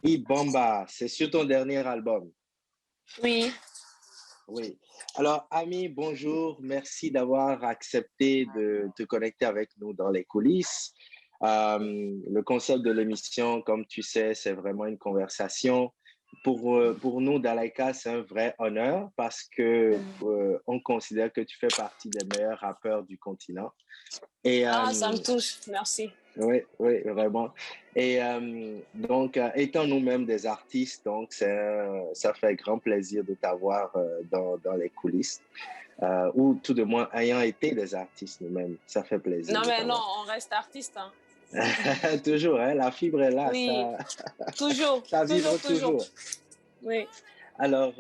Ibamba, c'est sur ton dernier album. Oui. Oui. Alors, Ami, bonjour. Merci d'avoir accepté de te connecter avec nous dans les coulisses. Le concept de l'émission, comme tu sais, c'est vraiment une conversation. Pour nous, Dalaika, c'est un vrai honneur parce que on considère que tu fais partie des meilleurs rappeurs du continent. Et, Ça me touche. Merci. oui, oui, vraiment. Et donc, étant nous-mêmes des artistes, donc ça fait grand plaisir de t'avoir dans les coulisses, ou tout de moins ayant été des artistes nous-mêmes, ça fait plaisir Non, de mais non, t'avoir. on reste artiste. Hein. Toujours, hein, la fibre est là, Oui, toujours, ça toujours, vibre toujours. toujours. Oui. Alors,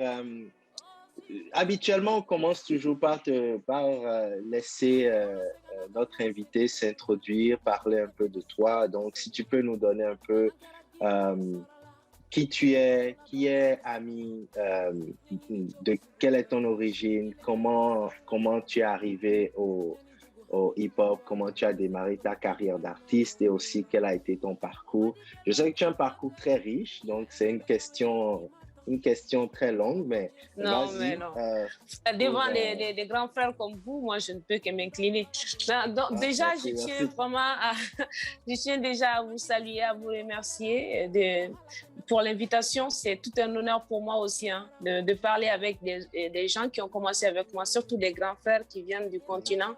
habituellement, on commence toujours par laisser notre invité s'introduire, parler un peu de toi. Donc, si tu peux nous donner un peu euh, qui est Ami, de quelle est ton origine, comment tu es arrivé au hip-hop, comment tu as démarré ta carrière d'artiste et aussi quel a été ton parcours. Je sais que tu as un parcours très riche, donc c'est une question très longue, mais Non, mais vas-y. non. Devant les grands frères comme vous, moi, je ne peux que m'incliner. Donc, déjà, Merci, merci. Je tiens déjà à vous saluer, à vous remercier pour l'invitation. C'est tout un honneur pour moi aussi de parler avec des gens qui ont commencé avec moi, surtout des grands frères qui viennent du continent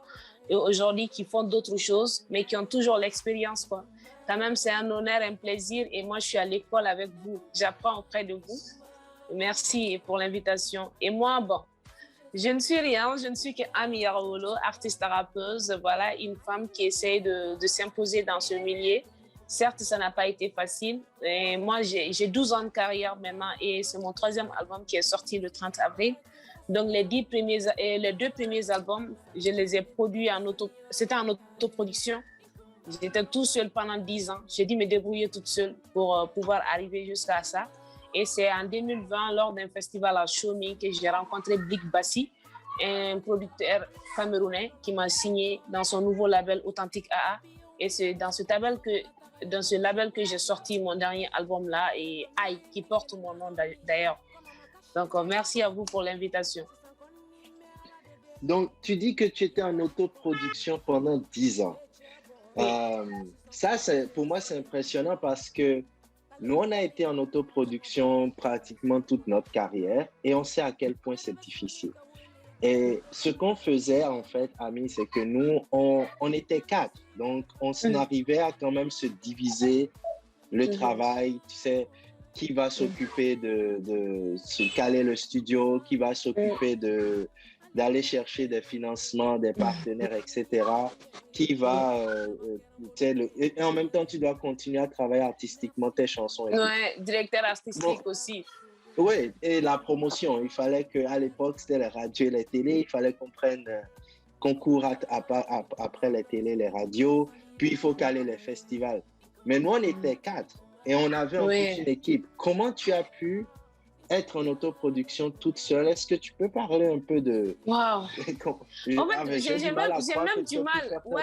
et aujourd'hui qui font d'autres choses, mais qui ont toujours l'expérience, quoi. Quand même, c'est un honneur, un plaisir. Et moi, je suis à l'école avec vous. J'apprends auprès de vous. Merci pour l'invitation. Et moi, bon, je ne suis rien, je ne suis qu'Ami Yarawolo, artiste rappeuse, voilà, une femme qui essaie de s'imposer dans ce milieu. Certes, ça n'a pas été facile. Et moi, j'ai 12 ans de carrière maintenant et c'est mon 3e album qui est sorti le 30 avril. Donc, les 2 premiers albums, je les ai produits c'était en autoproduction. J'étais tout seul pendant 10 ans. J'ai dû me débrouiller toute seule pour pouvoir arriver jusqu'à ça. Et c'est en 2020, lors d'un festival à Chomé, que j'ai rencontré Blik Bassi, un producteur camerounais qui m'a signé dans son nouveau label Authentique AA. Et c'est dans ce label que j'ai sorti mon dernier album là, et Aïe, qui porte mon nom d'ailleurs. Donc, merci à vous pour l'invitation. Donc, tu dis que tu étais en autoproduction pendant 10 ans. Oui. Ça, pour moi, c'est impressionnant parce que nous, on a été en autoproduction pratiquement toute notre carrière et on sait à quel point c'est difficile. Et ce qu'on faisait, en fait, Ami, c'est que nous, on était 4. Donc, on arrivait à quand même se diviser le travail, tu sais, qui va s'occuper de se caler le studio, qui va s'occuper d'aller chercher des financements, des partenaires, etc. Qui va... et en même temps, tu dois continuer à travailler artistiquement tes chansons. Oui, directeur artistique aussi. Oui, et la promotion. Il fallait qu'à l'époque, c'était les radios et les télés. Il fallait qu'on court après les télés, les radios. Puis, il faut caler les festivals. Mais nous, on était 4 et on avait en plus une équipe. Comment tu as pu être en autoproduction toute seule? Est-ce que tu peux parler un peu de... Waouh! En fait, j'ai même du mal. Ouais.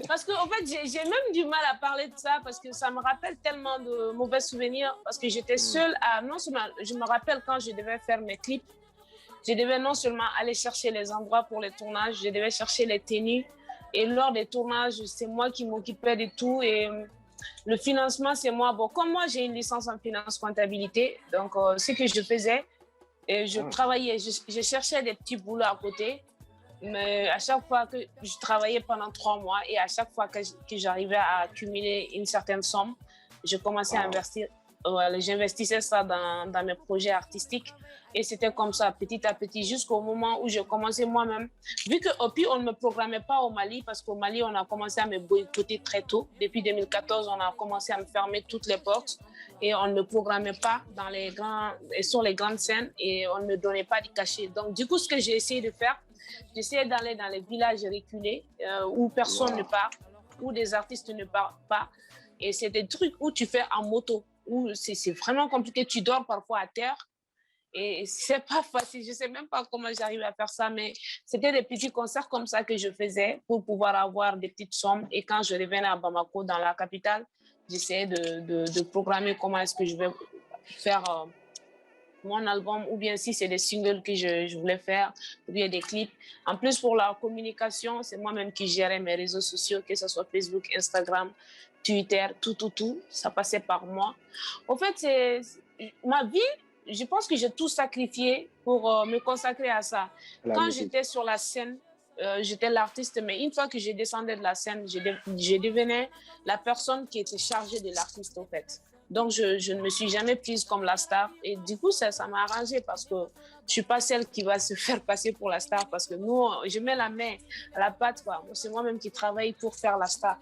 Parce qu'en fait, j'ai même du mal à parler de ça parce que ça me rappelle tellement de mauvais souvenirs parce que j'étais seule non seulement, je me rappelle quand je devais faire mes clips, je devais non seulement aller chercher les endroits pour les tournages, je devais chercher les tenues et lors des tournages, c'est moi qui m'occupais de tout et le financement, c'est moi. Bon, comme moi, j'ai une licence en finance comptabilité, donc ce que je faisais, je travaillais, je cherchais des petits boulots à côté. Mais à chaque fois que je travaillais pendant 3 mois et à chaque fois que j'arrivais à accumuler une certaine somme, je commençais à investir. J'investissais ça dans mes projets artistiques et c'était comme ça petit à petit jusqu'au moment où je commençais moi-même. Vu qu'au Pi, on ne me programmait pas au Mali parce qu'au Mali, on a commencé à me boycotter très tôt. Depuis 2014, on a commencé à me fermer toutes les portes et on ne me programmait pas sur les grandes scènes et on ne me donnait pas de cachet. Donc du coup, ce que j'ai essayé de faire, j'essayais d'aller dans les villages reculés où personne ne part, où des artistes ne partent pas. Et c'est des trucs où tu fais en moto, où c'est vraiment compliqué. Tu dors parfois à terre Et c'est pas facile. Je sais même pas comment j'arrive à faire ça, mais c'était des petits concerts comme ça que je faisais pour pouvoir avoir des petites sommes. Et quand je revenais à Bamako, dans la capitale, j'essayais de programmer comment est-ce que je vais faire mon album, ou bien si c'est des singles que je voulais faire, ou bien des clips. En plus, pour la communication, c'est moi-même qui gérais mes réseaux sociaux, que ce soit Facebook, Instagram, Twitter, tout. Ça passait par moi. En fait, c'est ma vie, je pense que j'ai tout sacrifié pour me consacrer à ça. La Quand musique. j'étais sur la scène, j'étais l'artiste, mais une fois que je descendais de la scène, je devenais la personne qui était chargée de l'artiste, en fait. Donc, je ne me suis jamais prise comme la star. Et du coup, ça m'a arrangé parce que je ne suis pas celle qui va se faire passer pour la star parce que nous, je mets la main à la pâte, quoi. C'est moi-même qui travaille pour faire la star.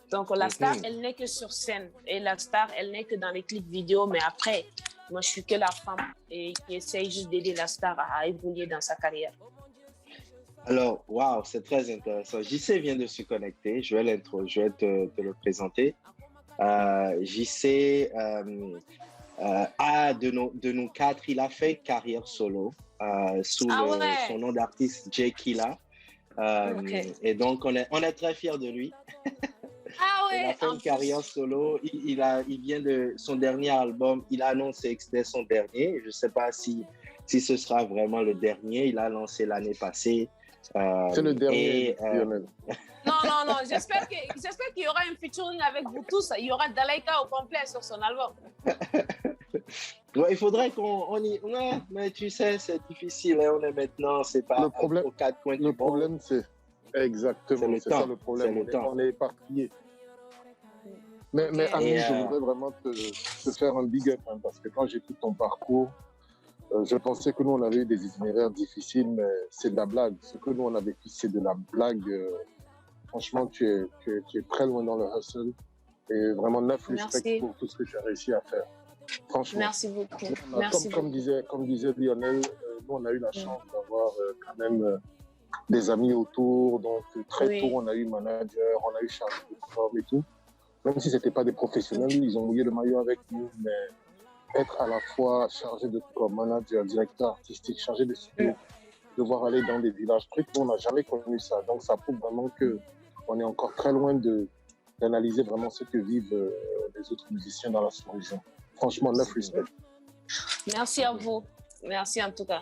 Donc, la star, elle n'est que sur scène. Et la star, elle n'est que dans les clips vidéo. Mais après, moi, je suis que la femme et qui essaye juste d'aider la star à évoluer dans sa carrière. Alors, waouh, c'est très intéressant. JC vient de se connecter. Je vais te le présenter. JC, de nous quatre, il a fait carrière solo sous son nom d'artiste Jay Killa. Et donc, on est très fiers de lui. Ah ouais, il a fait une carrière solo. Il vient de son dernier album. Il a annoncé que c'était son dernier. Je ne sais pas si ce sera vraiment le dernier. Il a lancé l'année passée. C'est le dernier. Non. J'espère qu'il y aura un featuring avec vous tous. Il y aura Dalaika au complet sur son album. Ouais, il faudrait qu'on y... Ouais, mais tu sais, c'est difficile. Hein, on est maintenant, c'est pas le problème, aux quatre coins le problème, c'est exactement, c'est ça le problème. On est éparpillé. Mais Ami, je voudrais vraiment te faire un big up hein, parce que quand j'écoute ton parcours, je pensais que nous, on avait eu des itinéraires difficiles, mais c'est de la blague. Ce que nous, on a vécu, c'est de la blague. Franchement, tu es très loin dans le hustle. Et vraiment, 9 respect pour tout ce que tu as réussi à faire. Franchement. Merci beaucoup. Comme disait Lionel, nous, on a eu la chance d'avoir quand même des amis autour. Donc, très tôt, on a eu manager, on a eu chargé de com et tout. Même si ce n'étaient pas des professionnels, ils ont mouillé le maillot avec nous, mais être à la fois chargé de com, manager, directeur artistique, chargé de studio, devoir aller dans des villages trucs, on n'a jamais connu ça. Donc ça prouve vraiment qu'on est encore très loin d'analyser vraiment ce que vivent les autres musiciens dans la sous-région. Franchement, 9 respect. Merci à vous. Merci en tout cas.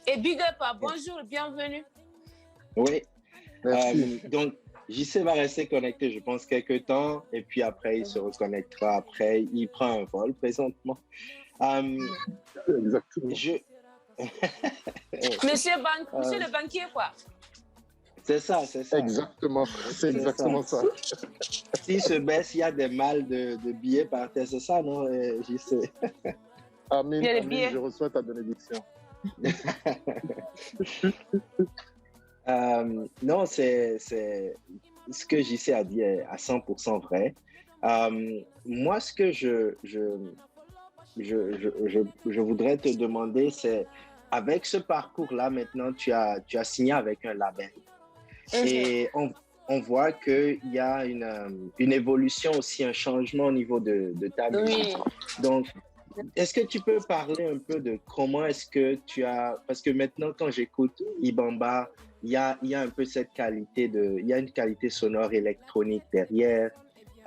Et big up, bonjour, bienvenue. Oui. Donc, JC va rester connecté, je pense, quelques temps, et puis après, il se reconnectera. Après, il prend un vol présentement. Exactement. Monsieur le banquier, quoi. C'est ça. Exactement, c'est exactement ça. S'il se baisse, il y a des malles de billets par terre, c'est ça, non, JC? Amen, je reçois ta bénédiction. Non, c'est ce que JC a dit est à 100% vrai. Moi, ce que je voudrais te demander, c'est avec ce parcours-là, maintenant, tu as signé avec un label. Et on voit qu'il y a une évolution aussi, un changement au niveau de ta musique. Donc, est-ce que tu peux parler un peu de comment est-ce que tu as... Parce que maintenant, quand j'écoute Ibamba, il y a un peu cette qualité il y a une qualité sonore électronique derrière.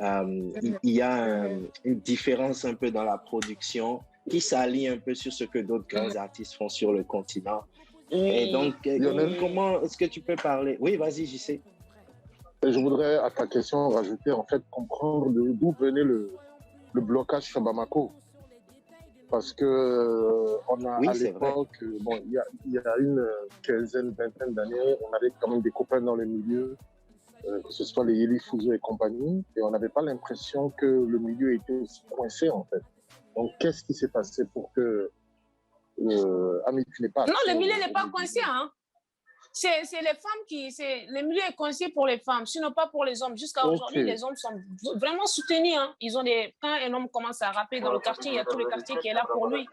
Il y a une différence un peu dans la production qui s'allie un peu sur ce que d'autres grands artistes font sur le continent. Et donc, comment est-ce que tu peux parler? Oui, vas-y, JC. Je voudrais, à ta question, rajouter, en fait, comprendre d'où venait le blocage sur Bamako. Parce que on a à l'époque, il y a une quinzaine, vingtaine d'années, on avait quand même des copains dans le milieu, que ce soit les Yeli Fuso et compagnie, et on n'avait pas l'impression que le milieu était aussi coincé en fait. Donc qu'est-ce qui s'est passé pour que Ami, tu n'es pas... Non, le milieu n'est pas coincé, hein. C'est les femmes le milieu est coincé pour les femmes, sinon pas pour les hommes. Jusqu'à aujourd'hui, les hommes sont vraiment soutenus. Hein. Quand un homme commence à rapper dans le quartier, il y a tout le quartier qui est là pour lui.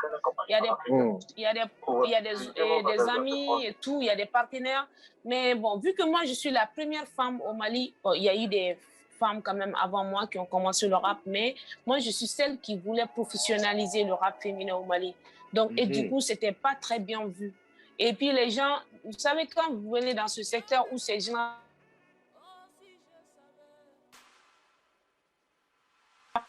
Il y a des amis et tout, il y a des partenaires. Mais bon, vu que moi, je suis la première femme au Mali, il y a eu des femmes quand même avant moi qui ont commencé le rap, mais moi, je suis celle qui voulait professionnaliser le rap féminin au Mali. Donc, et du coup, c'était pas très bien vu. Et puis, les gens, vous savez, quand vous venez dans ce secteur où ces gens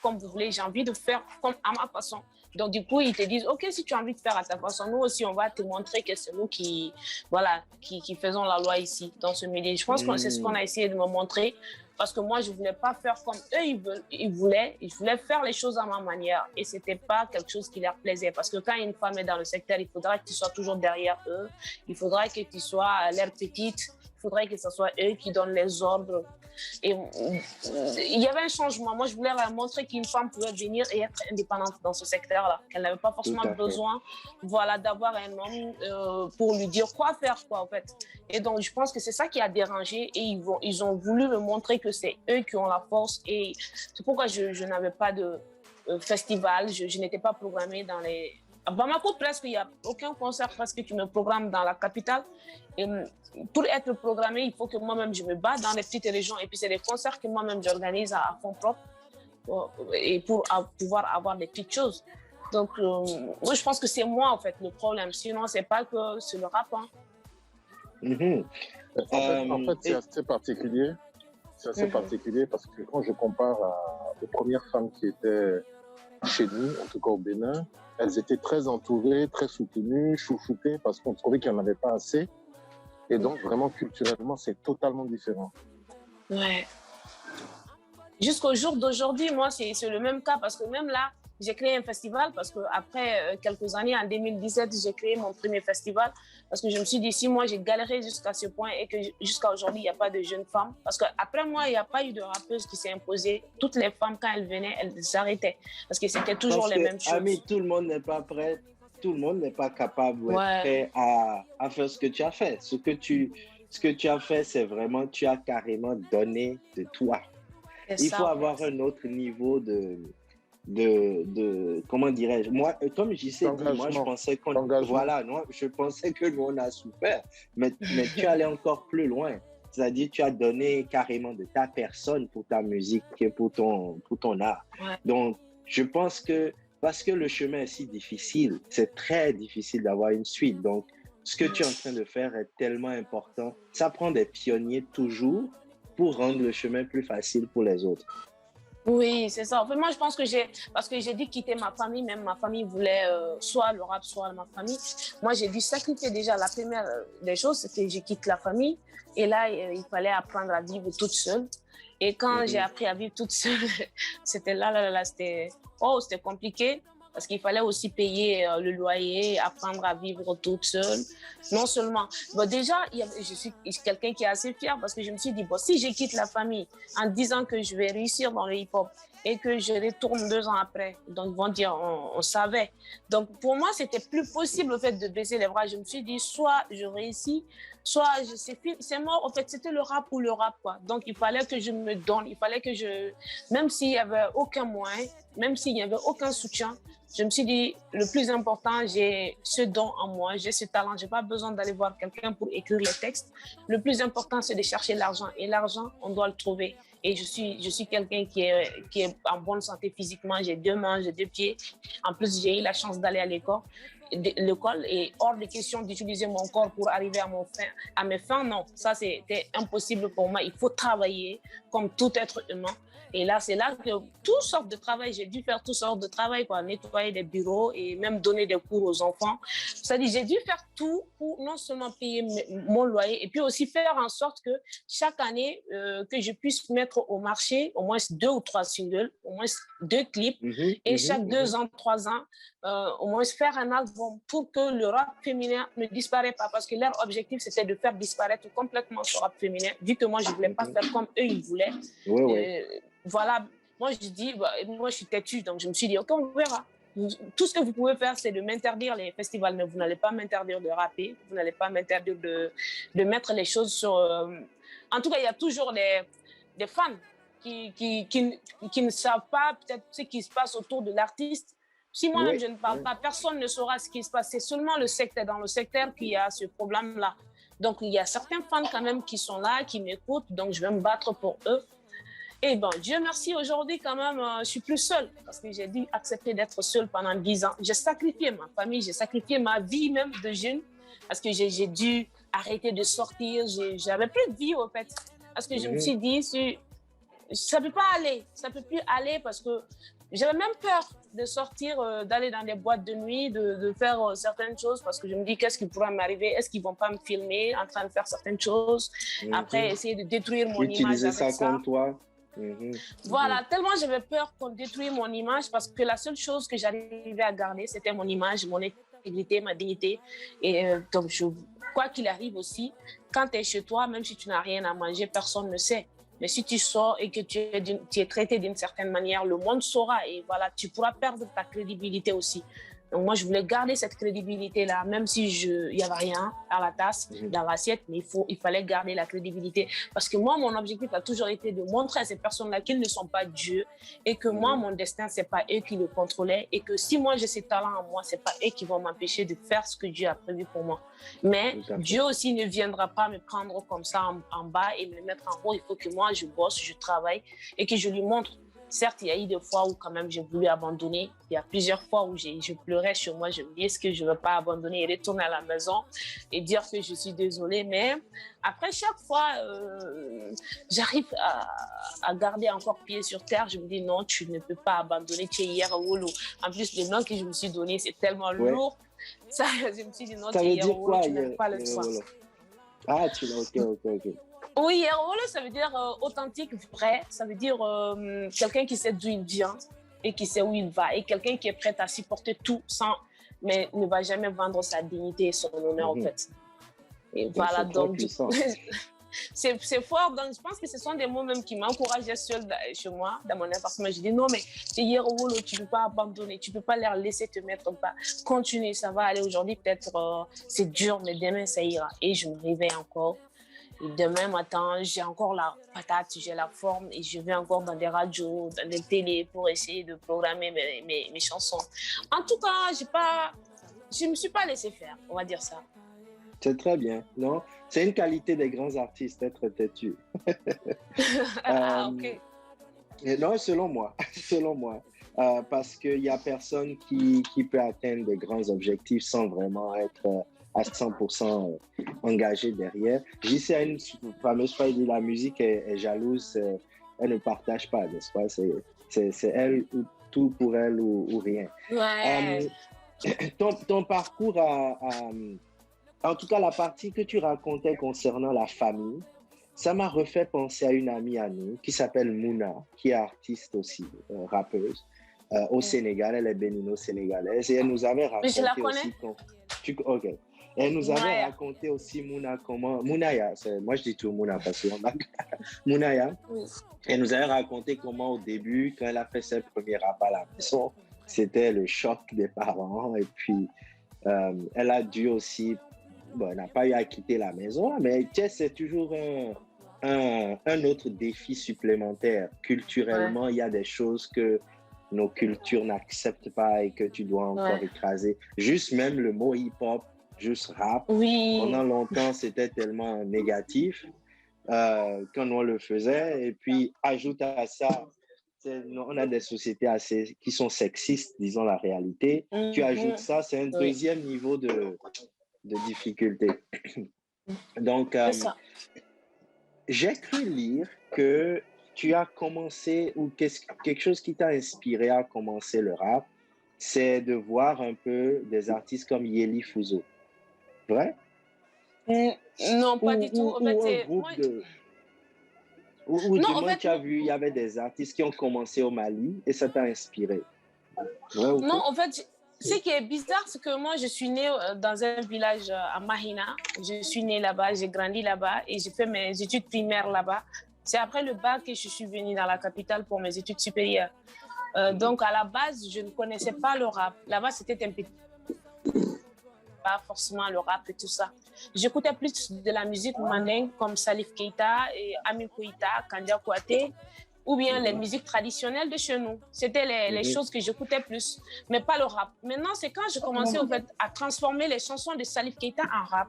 comme vous voulez, j'ai envie de faire comme à ma façon. Donc, du coup, ils te disent, OK, si tu as envie de faire à ta façon, nous aussi, on va te montrer que c'est nous qui, voilà, qui faisons la loi ici, dans ce milieu. Je pense que c'est ce qu'on a essayé de me montrer, parce que moi, je ne voulais pas faire comme eux, ils voulaient. Je voulais faire les choses à ma manière. Et ce n'était pas quelque chose qui leur plaisait. Parce que quand une femme est dans le secteur, il faudra que tu sois toujours derrière eux. Il faudra que tu sois l'air petite. Il faudrait que ce soit eux qui donnent les ordres. Et il y avait un changement. Moi, je voulais leur montrer qu'une femme pouvait venir et être indépendante dans ce secteur-là, qu'elle n'avait pas forcément besoin, voilà, d'avoir un homme pour lui dire quoi faire, quoi, en fait. Et donc, je pense que c'est ça qui a dérangé et ils ont voulu me montrer que c'est eux qui ont la force. Et c'est pourquoi je n'avais pas de festival, je n'étais pas programmée dans les... À Bamako, presque, il n'y a aucun concert presque qui me programme dans la capitale. Et pour être programmé, il faut que moi-même je me bats dans les petites régions. Et puis, c'est des concerts que moi-même j'organise à fond propre et pour pouvoir avoir des petites choses. Donc, moi, je pense que c'est moi, en fait, le problème. Sinon, c'est pas que c'est le rap. Hein. En fait c'est assez particulier. C'est assez particulier parce que quand je compare aux premières femmes qui étaient chez nous, en tout cas au Bénin, elles étaient très entourées, très soutenues, chouchoutées, parce qu'on trouvait qu'il n'y en avait pas assez. Et donc, vraiment, culturellement, c'est totalement différent. Ouais. Jusqu'au jour d'aujourd'hui, moi, c'est le même cas, parce que même là, j'ai créé un festival, parce qu'après quelques années, en 2017, j'ai créé mon premier festival, parce que je me suis dit, si moi, j'ai galéré jusqu'à ce point et que jusqu'à aujourd'hui, il n'y a pas de jeunes femmes, parce qu'après moi, il n'y a pas eu de rappeuse qui s'est imposée. Toutes les femmes, quand elles venaient, elles s'arrêtaient, parce que c'était toujours les mêmes choses. Ami, tout le monde n'est pas prêt, tout le monde n'est pas capable ou prêt à faire ce que tu as fait. Ce que tu as fait, c'est vraiment, tu as carrément donné de toi. Il faut avoir un autre niveau de comment dirais-je, moi, comme je sais, moi, je pensais je pensais que nous, on a souffert, mais tu allais encore plus loin. C'est-à-dire, tu as donné carrément de ta personne pour ta musique et pour ton art. Ouais. Donc, je pense que, parce que le chemin est si difficile, c'est très difficile d'avoir une suite. Donc, ce que tu es en train de faire est tellement important. Ça prend des pionniers toujours pour rendre le chemin plus facile pour les autres. Oui, c'est ça. En fait, moi, je pense que parce que j'ai dû quitter ma famille, même ma famille voulait soit le rap, soit ma famille. Moi, j'ai dû sacrifier déjà la première des choses, c'était que je quitte la famille. Et là, il fallait apprendre à vivre toute seule. Et quand j'ai appris à vivre toute seule, c'était c'était compliqué. Parce qu'il fallait aussi payer le loyer, apprendre à vivre toute seule. Non seulement... Bon, déjà, je suis quelqu'un qui est assez fier parce que je me suis dit, bon, si je quitte la famille en disant que je vais réussir dans le hip-hop et que je retourne 2 ans après, donc ils vont dire, on savait. Donc pour moi, c'était plus possible le fait de baisser les bras. Je me suis dit, soit je réussis, soit c'est mort. En fait, c'était le rap ou le rap, quoi. Donc il fallait que je me donne, il fallait que même s'il n'y avait aucun moyen, même s'il n'y avait aucun soutien, je me suis dit, le plus important, j'ai ce don en moi, j'ai ce talent, je n'ai pas besoin d'aller voir quelqu'un pour écrire les textes. Le plus important, c'est de chercher l'argent. Et l'argent, on doit le trouver. Et je suis quelqu'un qui est en bonne santé physiquement. J'ai 2 mains, j'ai 2 pieds. En plus, j'ai eu la chance d'aller à l'école et hors de question d'utiliser mon corps pour arriver à mes fins. Non, ça, c'était impossible pour moi. Il faut travailler comme tout être humain. Et là, c'est là que toutes sortes de travail, j'ai dû faire toutes sortes de travail, quoi, nettoyer des bureaux et même donner des cours aux enfants. C'est-à-dire, j'ai dû faire tout pour non seulement payer mon loyer et puis aussi faire en sorte que chaque année, que je puisse mettre au marché au moins 2 ou 3 singles, au moins 2 clips et chaque 2 ans, 3 ans, au moins faire un album pour que le rap féminin ne disparaisse pas parce que leur objectif, c'était de faire disparaître complètement ce rap féminin, vu que moi, je ne voulais pas faire comme eux, ils voulaient. Voilà, moi je dis, moi je suis têtue, donc je me suis dit, ok, on verra. Tout ce que vous pouvez faire, c'est de m'interdire les festivals, mais vous n'allez pas m'interdire de rapper, vous n'allez pas m'interdire de mettre les choses sur... En tout cas, il y a toujours des fans qui ne savent pas peut-être ce qui se passe autour de l'artiste. Si moi-même je ne parle pas, personne ne saura ce qui se passe. C'est seulement dans le secteur qu'il y a ce problème-là. Donc il y a certains fans quand même qui sont là, qui m'écoutent, donc je vais me battre pour eux. Et bon, Dieu merci, aujourd'hui quand même, je suis plus seule parce que j'ai dû accepter d'être seule pendant 10 ans. J'ai sacrifié ma famille, j'ai sacrifié ma vie même de jeune parce que j'ai dû arrêter de sortir. J'avais plus de vie en fait. Parce que je me suis dit, ça ne peut pas aller, ça ne peut plus aller parce que j'avais même peur de sortir, d'aller dans des boîtes de nuit, de faire certaines choses parce que je me dis qu'est-ce qui pourrait m'arriver, est-ce qu'ils ne vont pas me filmer en train de faire certaines choses, après essayer de détruire mon image avec ça. Utiliser ça contre toi. Voilà, tellement j'avais peur qu'on détruise mon image parce que la seule chose que j'arrivais à garder, c'était mon image, mon intégrité, ma dignité. Et donc, quoi qu'il arrive aussi, quand tu es chez toi, même si tu n'as rien à manger, personne ne sait. Mais si tu sors et que tu es traité d'une certaine manière, le monde saura et voilà, tu pourras perdre ta crédibilité aussi. Donc moi, je voulais garder cette crédibilité-là, même si il n'y avait rien à la tasse, dans l'assiette, mais il fallait garder la crédibilité. Parce que moi, mon objectif a toujours été de montrer à ces personnes-là qu'ils ne sont pas Dieu et que moi, mon destin, ce n'est pas eux qui le contrôlaient et que si moi, j'ai ces talents en moi, ce n'est pas eux qui vont m'empêcher de faire ce que Dieu a prévu pour moi. Mais Dieu aussi ne viendra pas me prendre comme ça en bas et me mettre en haut. Il faut que moi, je bosse, je travaille et que je lui montre. Certes, il y a eu des fois où quand même j'ai voulu abandonner. Il y a plusieurs fois où je pleurais sur moi. Je me dis, est-ce que je ne veux pas abandonner et retourner à la maison et dire que je suis désolée. Mais après, chaque fois, j'arrive à garder encore pied sur terre. Je me dis, non, tu ne peux pas abandonner. Tu es Yerwolo. En plus, le nom que je me suis donné, c'est tellement lourd. Ça, je me suis dit, non, tu es Yerwolo, tu n'as pas le choix. Ah, ok. Oui, Yerwolo, ça veut dire authentique, vrai. Ça veut dire quelqu'un qui sait d'où il vient et qui sait où il va. Et quelqu'un qui est prêt à supporter tout mais ne va jamais vendre sa dignité et son honneur, en fait. Et voilà, donc, c'est fort. Donc, je pense que ce sont des mots même qui m'encourageaient seul chez moi, dans mon appartement. Je dis, non, mais c'est Yerwolo, tu ne peux pas abandonner. Tu ne peux pas leur laisser te mettre pas. Continue, ça va aller aujourd'hui. Peut-être c'est dur, mais demain, ça ira. Et je me réveille encore. Et demain matin, j'ai encore la patate, j'ai la forme et je vais encore dans des radios, dans des télés pour essayer de programmer mes chansons. En tout cas, je ne me suis pas laissé faire, on va dire ça. C'est très bien, non? C'est une qualité des grands artistes, être têtu. Ok. Non, selon moi. Parce qu'il n'y a personne qui peut atteindre de grands objectifs sans vraiment être à 100% engagé derrière. J'y sais une fameuse phrase de la musique est jalouse, elle ne partage pas, n'est-ce pas? C'est elle ou tout pour elle ou rien. Ouais. Ton parcours en tout cas la partie que tu racontais concernant la famille, ça m'a refait penser à une amie à nous qui s'appelle Mouna, qui est artiste aussi, rappeuse, au Sénégal. Elle est bénino-sénégalaise et elle nous avait raconté je la connais. aussi... Ok. Elle nous avait raconté aussi, Mounaya, moi je dis tout Mouna parce que Mounaya, elle nous avait raconté comment au début, quand elle a fait ses premiers rap à la maison, c'était le choc des parents et puis elle a dû aussi, elle n'a pas eu à quitter la maison, mais c'est toujours un autre défi supplémentaire. Culturellement, il y a des choses que nos cultures n'acceptent pas et que tu dois encore écraser. Juste même le mot hip-hop, juste rap. Oui. Pendant longtemps, c'était tellement négatif quand on le faisait. Et puis, ajoute à ça, on a des sociétés qui sont sexistes, disons la réalité. Tu ajoutes ça, c'est un deuxième niveau de difficulté. Donc, j'ai cru lire que tu as commencé, ou quelque chose qui t'a inspiré à commencer le rap, c'est de voir un peu des artistes comme Yeli Fouzo. Vrai? Non, pas du tout. En fait, Ou du moins, tu as vu, il y avait des artistes qui ont commencé au Mali et ça t'a inspiré. Vrai ou non, en fait, ce qui est bizarre, c'est que moi, je suis née dans un village à Mahina. Je suis née là-bas, j'ai grandi là-bas et j'ai fait mes études primaires là-bas. C'est après le bac que je suis venue dans la capitale pour mes études supérieures. Donc, à la base, je ne connaissais pas le rap. Là-bas, c'était un peu pas forcément le rap et tout ça. J'écoutais plus de la musique mandingue comme Salif Keita et Ami Koïta, Kandia Kouaté, ou bien les musiques traditionnelles de chez nous. C'était les choses que j'écoutais plus, mais pas le rap. Maintenant, c'est quand j'ai commencé en fait, à transformer les chansons de Salif Keita en rap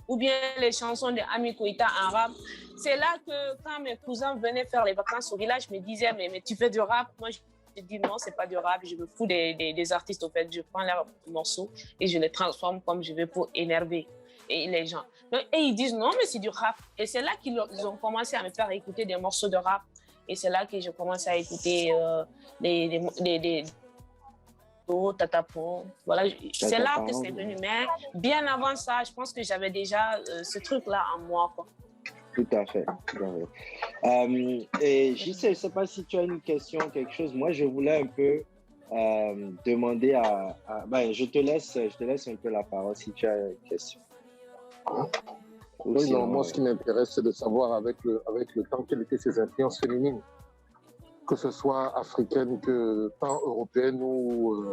ou bien les chansons de Ami Koïta en rap. C'est là que quand mes cousins venaient faire les vacances au village, je me disaient, mais tu fais du rap? Moi, je dis non, c'est pas du rap, je me fous des artistes, au fait. Je prends leurs morceaux et je les transforme comme je veux pour énerver les gens. Donc, et ils disent non, mais c'est du rap. Et c'est là qu'ils ont commencé à me faire écouter des morceaux de rap. Et c'est là que j'ai commencé à écouter des Tatapon. Voilà, c'est là que c'est venu. Mais bien avant ça, je pense que j'avais déjà ce truc-là en moi, quoi. Tout à fait. Et JC, je ne sais pas si tu as une question, quelque chose. Moi, je voulais un peu demander ben, je te laisse un peu la parole si tu as une question. Oui, sinon, non, moi, ce qui m'intéresse, c'est de savoir avec le temps quelles étaient ses influences féminines, que ce soit africaine, que tant européenne ou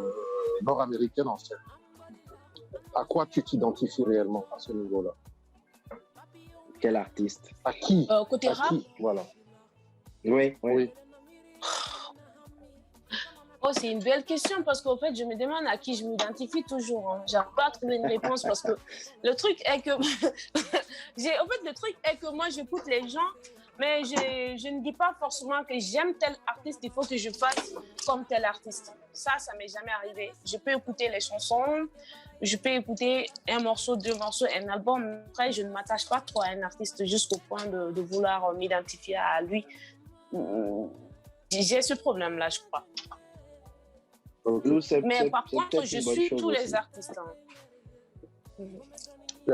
nord-américaine en fait. À quoi tu t'identifies réellement à ce niveau-là? Quel artiste? À qui? Côté rap? Voilà. Oui. Oh, c'est une belle question parce qu'en fait, je me demande à qui je m'identifie toujours. Hein. Je n'arrive pas à trouver une réponse parce que le truc est que... le truc est que moi, j'écoute les gens, mais je ne dis pas forcément que j'aime tel artiste, il faut que je fasse comme tel artiste. Ça m'est jamais arrivé. Je peux écouter les chansons, je peux écouter un morceau, 2 morceaux, un album. Après, je ne m'attache pas trop à un artiste jusqu'au point de vouloir m'identifier à lui. J'ai ce problème-là, je crois. Mais par contre, je suis tous les artistes. Hein.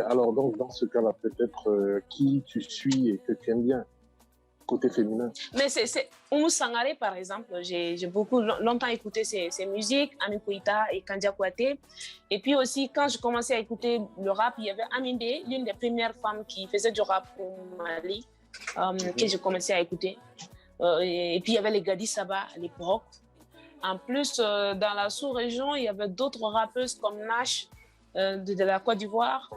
Alors, donc, dans ce cas-là, peut-être qui tu suis et que tu aimes bien, côté féminin? Mais c'est Oumou Sangaré, par exemple. J'ai beaucoup longtemps écouté ses musiques, Ami Koïta et Kandia Kouaté. Et puis aussi, quand je commençais à écouter le rap, il y avait Aminde, l'une des premières femmes qui faisait du rap au Mali, que j'ai commencé à écouter. Et puis, il y avait les Gadi Saba à l'époque. En plus, dans la sous-région, il y avait d'autres rappeuses comme Nash de la Côte d'Ivoire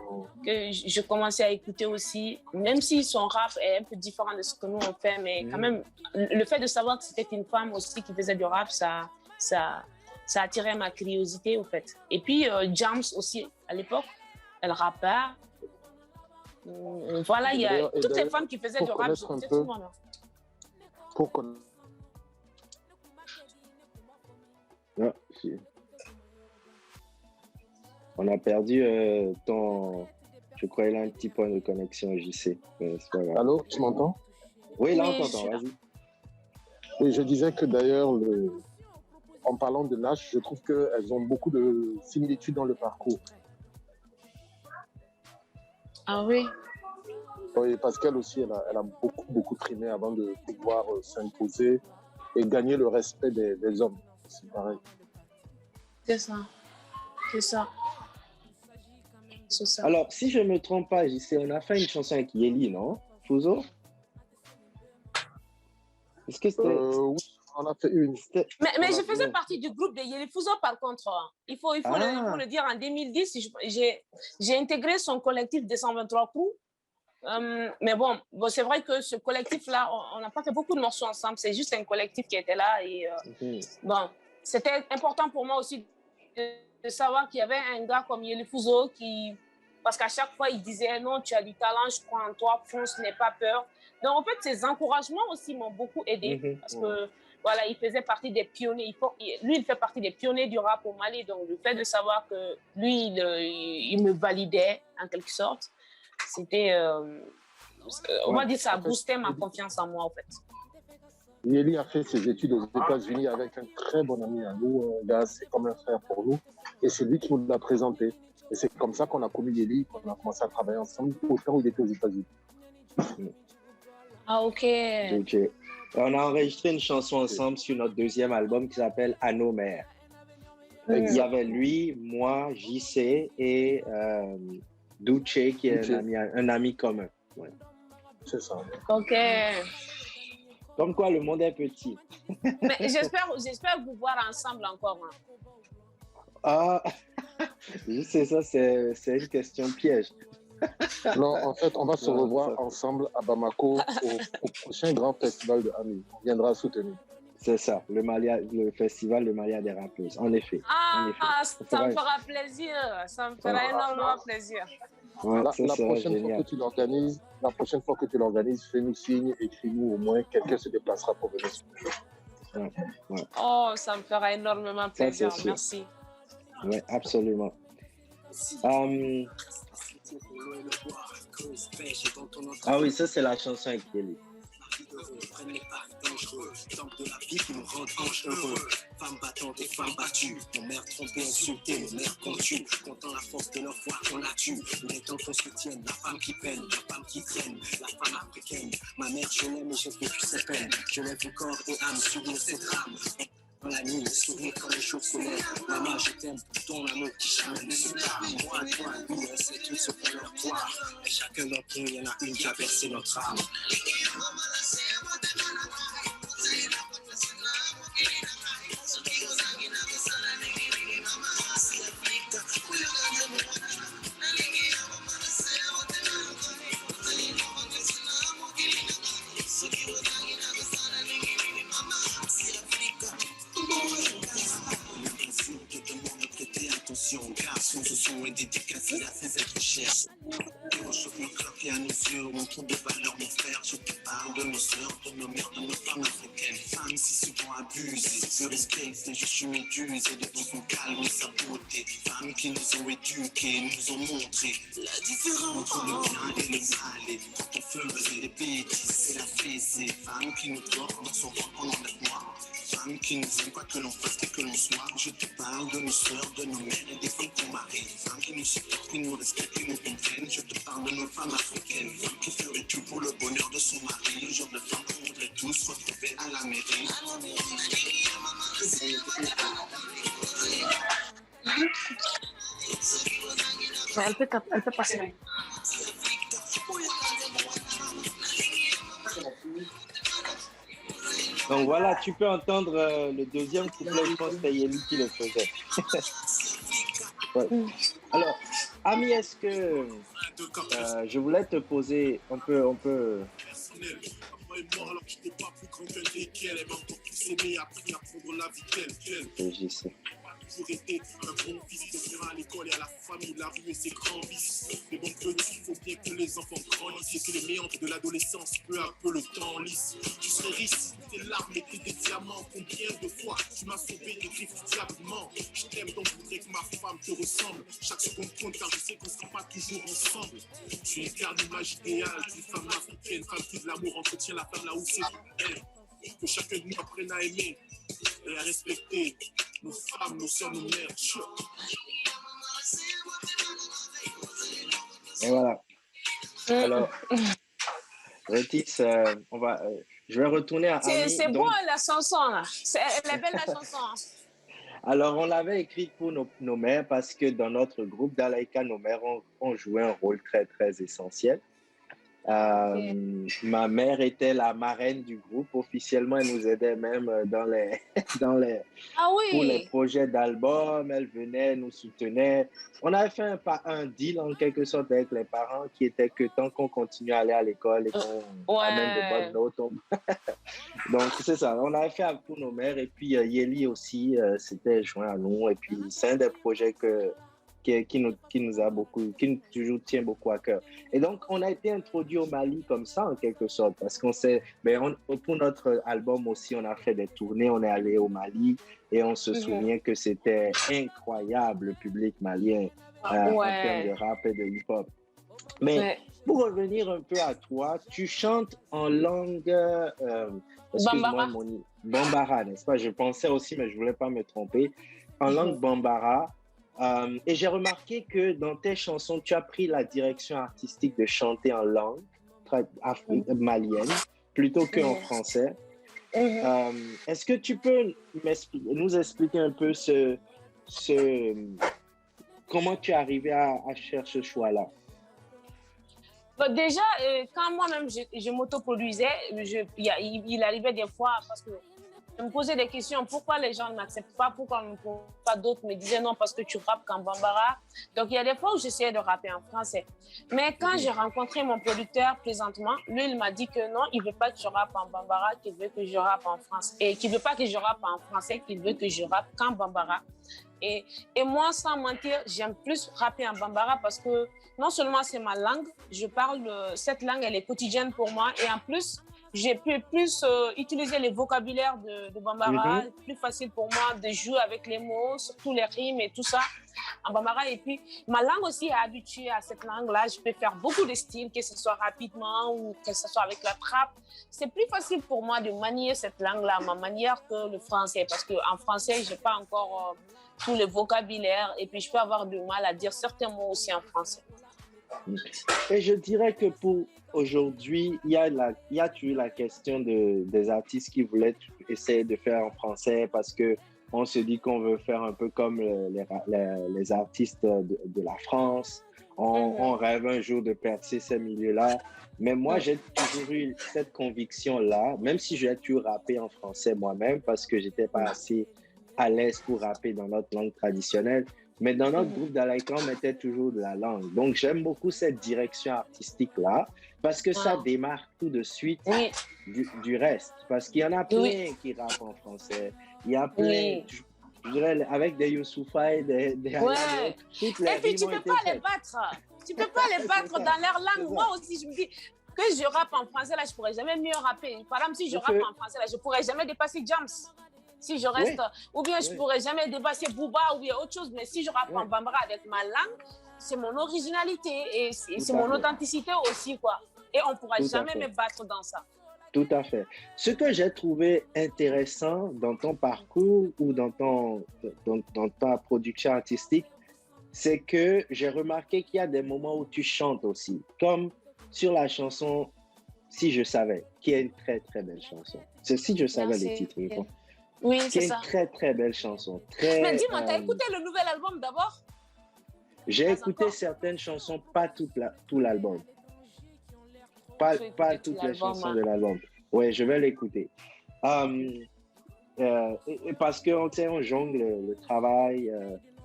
que je commençais à écouter aussi, même si son rap est un peu différent de ce que nous on fait, mais quand même, le fait de savoir que c'était une femme aussi qui faisait du rap, ça attirait ma curiosité au fait. Et puis Jams aussi, à l'époque, elle rappait. Voilà, il y a toutes les femmes qui faisaient du rap, j'écoutais tout le monde. Pour connaître. Non, on a perdu je crois qu'il a un petit point de connexion, JC. Allô, tu m'entends? Oui, là, on t'entend, vas-y. Oui, je disais que d'ailleurs, en parlant de Nash, je trouve qu'elles ont beaucoup de similitudes dans le parcours. Ah oui? Oui, parce qu'elle aussi, elle a beaucoup trimé avant de pouvoir s'imposer et gagner le respect des hommes. C'est pareil. C'est ça. C'est ça. Alors, si je ne me trompe pas, JC, on a fait une chanson avec Yeli, non? Fuso? Est-ce que c'était... Oui, on a fait une. Mais je faisais partie du groupe de Yeli Fuso, par contre. Il faut le dire, en 2010, j'ai intégré son collectif 223 coups. Mais bon, c'est vrai que ce collectif-là, on n'a pas fait beaucoup de morceaux ensemble. C'est juste un collectif qui était là. Et bon, c'était important pour moi aussi de savoir qu'il y avait un gars comme Yeli Fuso qui... Parce qu'à chaque fois, il disait « Non, tu as du talent, je crois en toi, fonce, n'aie pas peur. » Donc, en fait, ces encouragements aussi m'ont beaucoup aidé. Parce que, voilà, il faisait partie des pionniers. Lui, il fait partie des pionniers du rap au Mali. Donc, le fait de savoir que lui, il me validait, en quelque sorte, c'était... on va dire ça boostait ma confiance en moi, en fait. Yeli a fait ses études aux États-Unis avec un très bon ami à nous. C'est comme un frère pour nous. Et c'est lui qui nous l'a présenté. Et c'est comme ça qu'on a connu Yeli, qu'on a commencé à travailler ensemble au temps où il était aux États-Unis. Ah, ok. On a enregistré une chanson ensemble sur notre deuxième album qui s'appelle À nos mères. Il y avait lui, moi, JC et Duce qui est un ami commun. Ouais. C'est ça. Ok. Comme quoi, le monde est petit. Mais j'espère vous voir ensemble encore. Hein. Ah, je sais ça, c'est une question piège. Non, en fait, on va se revoir ensemble à Bamako au prochain grand festival de Ami. On viendra soutenir. C'est ça, le festival de Maria des rappeuses, en effet. Ça me fera plaisir, ça me fera énormément plaisir. Ouais, la prochaine fois que tu l'organises, fais-nous signe, écris-nous au moins, quelqu'un se déplacera pour venir. Ouais. Oh, ça me fera énormément plaisir, merci. Oui, absolument. Ah oui, ça c'est la chanson avec Kelly. De la vie qui nous rend heureux. Femmes battantes et femmes battues, nos mères trompées, insultées, nos mères qu'on tue, comptant la force de leur foi qu'on la tue. Il est temps qu'on soutienne la femme qui peine, la femme qui traîne, la femme africaine. Ma mère, je l'aime et j'ai vécu ses peines. Je lève le corps et âme sur cette drame. Dans la nuit, sourire quand les jours se lèvent. Maman, je t'aime pour ton amour qui jamais ne se lave. Moi, toi, lui, on sait tous ce qu'on leur croit. Et chacun d'entre nous, il y en a une qui a versé notre âme. Garçons, ce sont dédicacés à ces êtres chers. On chauffe nos cœurs et à nos yeux, on trouve de valeur, mon frère. Je te parle de nos sœurs, de nos mères, de nos femmes africaines. Femmes si souvent abusées, le respect, c'est juste une méduse. Et de son calme et sa beauté. Femmes qui nous ont éduqués, nous ont montré la différence entre le bien et le mal. Et quand on faisait des bêtises, c'est la fessée. Femmes qui nous portent dans son ventre pendant 9 mois. Femmes qui nous aiment, quoi que l'on fasse, quel que l'on soit. Je te parle de nos sœurs, de nos mères et des femmes qu'on marie. Femmes qui nous supportent, qui nous respectent, qui nous comprennent. Je te parle de nos femmes africaines. Femmes qui feraient tout pour le bonheur de son mari. Le genre de femmes qu'on voudrait tous retrouver à la mairie. Elle peut passer. Donc voilà, tu peux entendre le deuxième couplet, je pense que c'était Yeli qui le faisait. Ouais. Alors, Ami, est-ce que je voulais te poser, on peut... Alors que je n'étais pas plus grand qu'un desquels, elle m'a encore plus aimé, appris à prendre la vie qu'elle. Je sais. Toujours été un bon fils, préférant à l'école et à la famille, la rue et ses grands vices. Mais bon, il faut bien que les enfants grandissent et que les méandres de l'adolescence, peu à peu le temps lisse. Tu serais riche si tes larmes étaient des diamants. Combien de fois tu m'as sauvé des griffes du diablement. Je t'aime donc je voudrais que ma femme te ressemble. Chaque seconde compte car je sais qu'on ne sera pas toujours ensemble. Tu incarnes l'image idéale d'une femme africaine, femme qui de l'amour entretient la femme là où c'est elle. Que chacun de nous apprenne à aimer et à respecter nos femmes, nos soeurs, nos mères. Et voilà. Alors, Rétis, je vais retourner à Ami. C'est beau la chanson là. Elle est belle la chanson. Alors, on l'avait écrite pour nos mères parce que dans notre groupe d'Alaïka, nos mères ont joué un rôle très, très essentiel. Ma mère était la marraine du groupe. Officiellement, elle nous aidait même pour les projets d'albums. Elle venait, nous soutenait. On avait fait un deal en quelque sorte avec les parents qui était que tant qu'on continue à aller à l'école et qu'on amène de bonnes notes, donc c'est ça. On avait fait pour nos mères et puis Yeli aussi s'était joint à nous. Et puis c'est un des projets qui nous a beaucoup, qui nous toujours tient beaucoup à cœur. Et donc, on a été introduit au Mali comme ça, en quelque sorte, parce qu'on sait, pour notre album aussi, on a fait des tournées, on est allé au Mali, et on se souvient que c'était incroyable, le public malien, en termes de rap et de hip-hop. Mais pour revenir un peu à toi, tu chantes en langue, Bambara, n'est-ce pas? Je pensais aussi, mais je ne voulais pas me tromper, en langue Bambara. Et j'ai remarqué que dans tes chansons, tu as pris la direction artistique de chanter en langue malienne plutôt qu'en français. Est-ce que tu peux nous expliquer un peu comment tu es arrivé à faire ce choix-là? Bon, déjà, quand moi-même je m'autoproduisais, il arrivait des fois parce que je me posais des questions. Pourquoi les gens ne m'acceptent pas? Pourquoi on ne trouve pas d'autres me disaient non parce que tu rappes qu'en Bambara. Donc, il y a des fois où j'essayais de rapper en français. Mais quand j'ai rencontré mon producteur présentement, lui, il m'a dit que non, il ne veut pas que je rappe en Bambara, qu'il veut que je rappe en français. Et qu'il ne veut pas que je rappe en français, qu'il veut que je rappe qu'en Bambara. Et moi, sans mentir, j'aime plus rapper en bambara parce que non seulement c'est ma langue, je parle cette langue, elle est quotidienne pour moi. Et en plus, j'ai pu plus utiliser les vocabulaires de bambara. C'est plus facile pour moi de jouer avec les mots, surtout les rimes et tout ça en bambara. Et puis, ma langue aussi est habituée à cette langue-là. Je peux faire beaucoup de styles, que ce soit rapidement ou que ce soit avec la trappe. C'est plus facile pour moi de manier cette langue-là, ma manière, que le français. Parce qu'en français, je n'ai pas encore tout le vocabulaire. Et puis, je peux avoir du mal à dire certains mots aussi en français. Et je dirais que pour aujourd'hui, il y a toujours la question des artistes qui voulaient essayer de faire en français parce qu'on se dit qu'on veut faire un peu comme les artistes de la France. On rêve un jour de percer ces milieux-là. Mais moi, j'ai toujours eu cette conviction-là, même si j'ai toujours rappé en français moi-même parce que j'étais pas assez à l'aise pour rapper dans notre langue traditionnelle. Mais dans notre groupe d'Alaïka, on mettait toujours de la langue. Donc, j'aime beaucoup cette direction artistique-là parce que ça démarque tout de suite du reste. Parce qu'il y en a plein qui rappent en français. Il y a plein, je dirais, avec des Youssoupha et des toutes les et puis, tu ne peux pas les battre. Tu ne peux pas les battre dans leur langue. Moi aussi, je me dis que je rappe en français, là, je ne pourrais jamais mieux rapper. Par exemple, si je rappe en français, là, je ne pourrais jamais dépasser Jams. Si je reste, ou bien je ne pourrais jamais dépasser Booba ou bien autre chose, mais si je rappe en bambara avec ma langue, c'est mon originalité et c'est mon authenticité aussi, quoi. Et on ne pourra jamais me battre dans ça. Tout à fait. Ce que j'ai trouvé intéressant dans ton parcours ou dans ta production artistique, c'est que j'ai remarqué qu'il y a des moments où tu chantes aussi, comme sur la chanson Si je savais, qui est une très, très belle chanson. C'est Si je savais les titres. Oui, c'est ça. Ça. Une très, très belle chanson. Mais dis-moi, t'as écouté le nouvel album d'abord? J'ai écouté certaines chansons, pas tout l'album. Pas toutes les chansons de l'album. Oui, je vais l'écouter. Parce qu'on jongle le travail,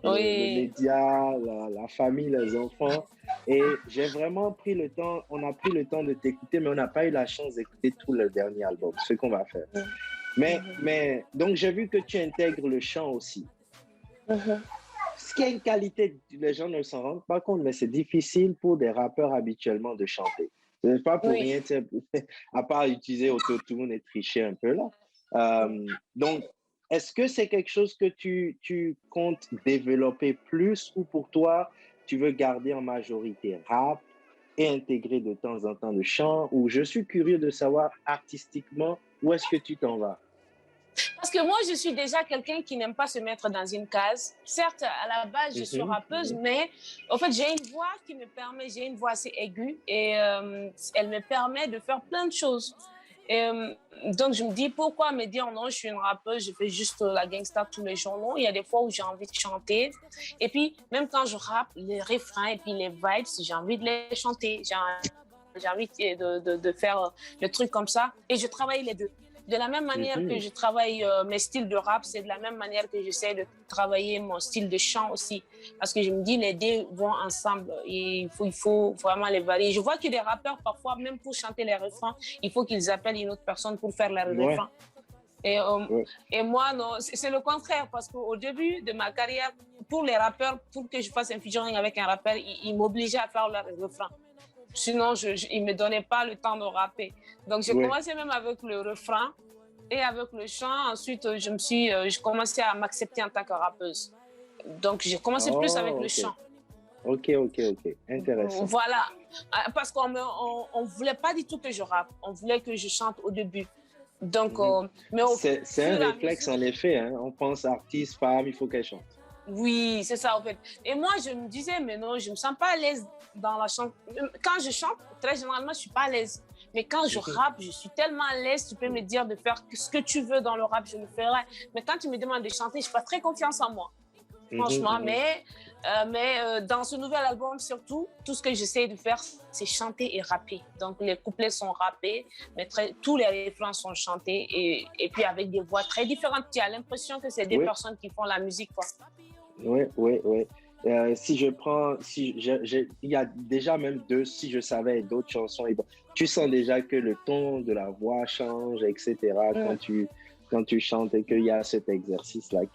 les médias, la famille, les enfants. Et j'ai vraiment pris le temps, on a pris le temps de t'écouter, mais on n'a pas eu la chance d'écouter tout le dernier album, ce qu'on va faire. Mais donc, j'ai vu que tu intègres le chant aussi. Ce qui est une qualité, les gens ne s'en rendent pas compte, mais c'est difficile pour des rappeurs habituellement de chanter. Ce n'est pas pour rien, à part utiliser autotune et tricher un peu là. Donc, est-ce que c'est quelque chose que tu comptes développer plus ou pour toi, tu veux garder en majorité rap et intégrer de temps en temps le chant? Ou je suis curieux de savoir artistiquement où est-ce que tu t'en vas? Parce que moi, je suis déjà quelqu'un qui n'aime pas se mettre dans une case. Certes, à la base, je suis rappeuse, mais en fait, j'ai une voix qui me permet, j'ai une voix assez aiguë et elle me permet de faire plein de choses. Donc, je me dis, pourquoi me dire non, je suis une rappeuse, je fais juste la gangsta tous les jours. Non, il y a des fois où j'ai envie de chanter. Et puis, même quand je rappe, les refrains et puis les vibes, j'ai envie de les chanter. J'ai envie de faire le truc comme ça. Et je travaille les deux. De la même manière que je travaille mes styles de rap, c'est de la même manière que j'essaie de travailler mon style de chant aussi. Parce que je me dis, les deux vont ensemble. Et il faut vraiment les varier. Je vois que des rappeurs, parfois, même pour chanter les refrains, il faut qu'ils appellent une autre personne pour faire leurs refrains. Et moi, non, c'est le contraire. Parce qu'au début de ma carrière, pour les rappeurs, pour que je fasse un featuring avec un rappeur, ils m'obligeaient à faire leurs refrains. Sinon, ils ne me donnaient pas le temps de rapper. Donc, j'ai commencé même avec le refrain et avec le chant. Ensuite, je commençais à m'accepter en tant que rappeuse. Donc, j'ai commencé plus avec le chant. Ok. Intéressant. Voilà. Parce qu'on ne voulait pas du tout que je rappe. On voulait que je chante au début. Donc, c'est un réflexe, en effet. Hein. On pense artiste, femme, il faut qu'elle chante. Oui, c'est ça, en fait. Et moi, je me disais, mais non, je ne me sens pas à l'aise dans la chanson. Quand je chante, très généralement, je ne suis pas à l'aise. Mais quand je rappe, je suis tellement à l'aise, tu peux me dire de faire ce que tu veux dans le rap, je le ferai. Mais quand tu me demandes de chanter, je n'ai pas très confiance en moi, franchement. Mais dans ce nouvel album, surtout, tout ce que j'essaie de faire, c'est chanter et rapper. Donc, les couplets sont rappés, mais tous les refrains sont chantés et puis avec des voix très différentes. Tu as l'impression que c'est des personnes qui font la musique, quoi. Oui. Il y a déjà même Si je savais d'autres chansons, tu sens déjà que le ton de la voix change, etc. Quand tu chantes et qu'il y a cet exercice-là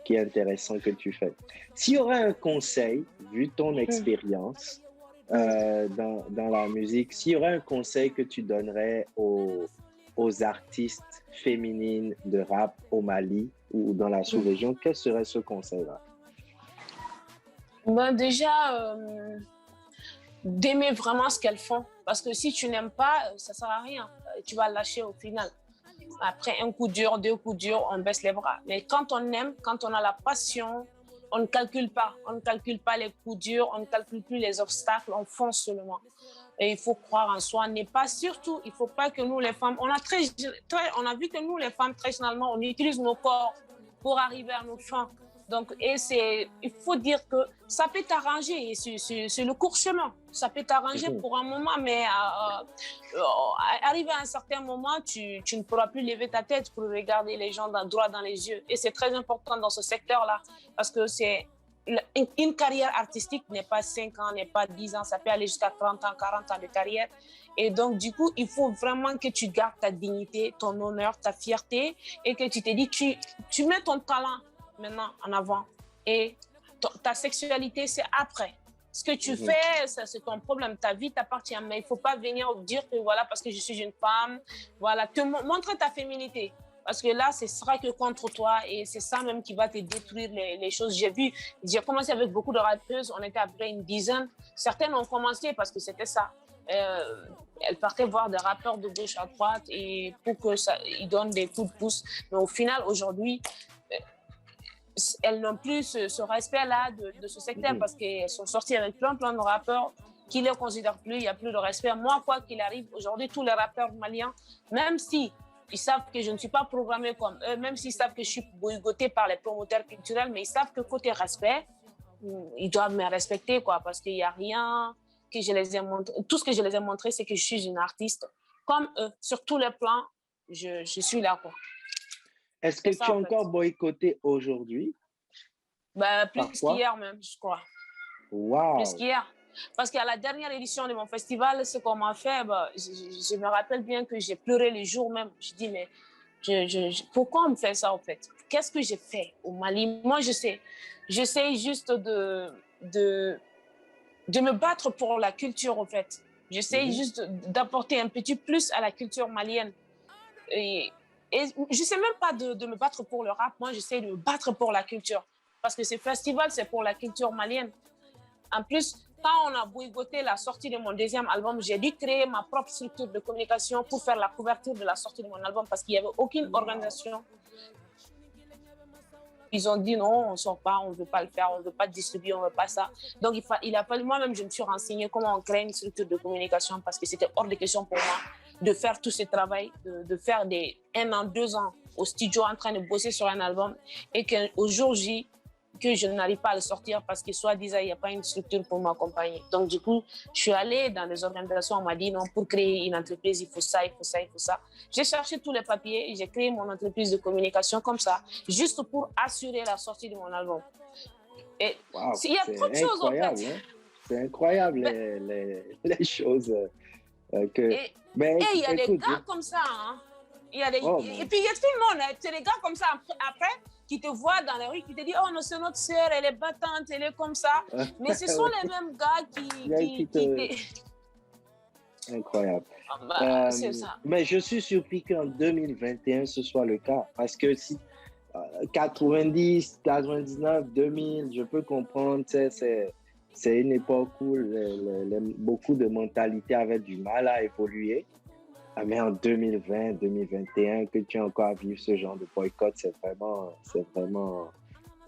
qui qui est intéressant que tu fais. S'il y aurait un conseil, vu ton expérience dans la musique, s'il y aurait un conseil que tu donnerais aux artistes féminines de rap au Mali ou dans la sous-région, quel serait ce conseil-là? Ben déjà, d'aimer vraiment ce qu'elles font. Parce que si tu n'aimes pas, ça ne sert à rien. Tu vas lâcher au final. Après un coup dur, deux coups durs, on baisse les bras. Mais quand on aime, quand on a la passion, on ne calcule pas. On ne calcule pas les coups durs, on ne calcule plus les obstacles, on fonce seulement. Et il faut croire en soi. N'est pas surtout, il ne faut pas que nous les femmes, on a vu que nous les femmes, très généralement, on utilise nos corps pour arriver à nos fins. Donc, il faut dire que ça peut t'arranger, c'est le court chemin. Ça peut t'arranger pour un moment, mais arrivé à un certain moment, tu ne pourras plus lever ta tête pour regarder les gens droit dans les yeux. Et c'est très important dans ce secteur-là, parce que une carrière artistique n'est pas 5 ans, n'est pas 10 ans, ça peut aller jusqu'à 30 ans, 40 ans de carrière. Et donc, du coup, il faut vraiment que tu gardes ta dignité, ton honneur, ta fierté, et que tu te dis, tu mets ton talent maintenant en avant. Et ta sexualité, c'est après. Ce que tu fais, c'est ton problème. Ta vie t'appartient. Mais il ne faut pas venir dire que voilà, parce que je suis une femme, voilà, montre ta féminité. Parce que là, ce sera que contre toi et c'est ça même qui va te détruire les choses. J'ai commencé avec beaucoup de rappeuses, on était à peu près une dizaine. Certaines ont commencé parce que c'était ça. Elles partaient voir des rappeurs de gauche à droite et pour qu'ils donnent des coups de pouce. Mais au final, aujourd'hui, elles n'ont plus ce respect-là de ce secteur parce qu'elles sont sorties avec plein de rappeurs qui ne les considèrent plus, il n'y a plus de respect. Moi, quoi qu'il arrive, aujourd'hui, tous les rappeurs maliens, même si ils savent que je ne suis pas programmée comme eux, même s'ils savent que je suis boycottée par les promoteurs culturels, mais ils savent que côté respect, ils doivent me respecter, quoi, parce qu'il n'y a rien que je les ai montré. Tout ce que je les ai montré, c'est que je suis une artiste. Comme eux, sur tous les plans, je suis là, quoi. Est-ce que tu es encore boycotté aujourd'hui? Plus qu'hier même, je crois. Wow. Plus qu'hier. Parce qu'à la dernière édition de mon festival, ce qu'on m'a fait, je me rappelle bien que j'ai pleuré le jour même. Je dis, mais pourquoi on me fait ça, en fait? Qu'est-ce que j'ai fait au Mali? Moi, j'essaie juste de me battre pour la culture, en fait. J'essaie juste d'apporter un petit plus à la culture malienne. Et je ne sais même pas de me battre pour le rap. Moi, j'essaie de me battre pour la culture. Parce que ce festival, c'est pour la culture malienne. En plus, quand on a boycotté la sortie de mon deuxième album, j'ai dû créer ma propre structure de communication pour faire la couverture de la sortie de mon album parce qu'il n'y avait aucune organisation. Ils ont dit non, on ne sort pas, on ne veut pas le faire, on ne veut pas distribuer, on ne veut pas ça. Donc, il a fallu, moi-même, je me suis renseignée comment on crée une structure de communication parce que c'était hors de question pour moi de faire tout ce travail, de faire des 1 an, 2 ans au studio en train de bosser sur un album et qu'au jour J, que je n'arrive pas à le sortir parce que soi-disant, il n'y a pas une structure pour m'accompagner. Donc, du coup, je suis allée dans des organisations, on m'a dit non, pour créer une entreprise, il faut ça, il faut ça, il faut ça. J'ai cherché tous les papiers et j'ai créé mon entreprise de communication comme ça, juste pour assurer la sortie de mon album. Et il y a trop de choses en fait. Hein? C'est incroyable les choses que... Et il y a des gars comme ça, hein? Et puis il y a tout le monde, c'est des gars comme ça après qui te voient dans la rue, qui te disent oh non, c'est notre sœur, elle est battante, elle est comme ça. Mais ce sont les mêmes gars qui Incroyable. C'est ça. Mais je suis surpris qu'en 2021 ce soit le cas parce que si 90, 99, 2000, je peux comprendre, c'est une époque où beaucoup de mentalités avaient du mal à évoluer. Mais en 2020, 2021, que tu as encore à vivre ce genre de boycott, c'est vraiment,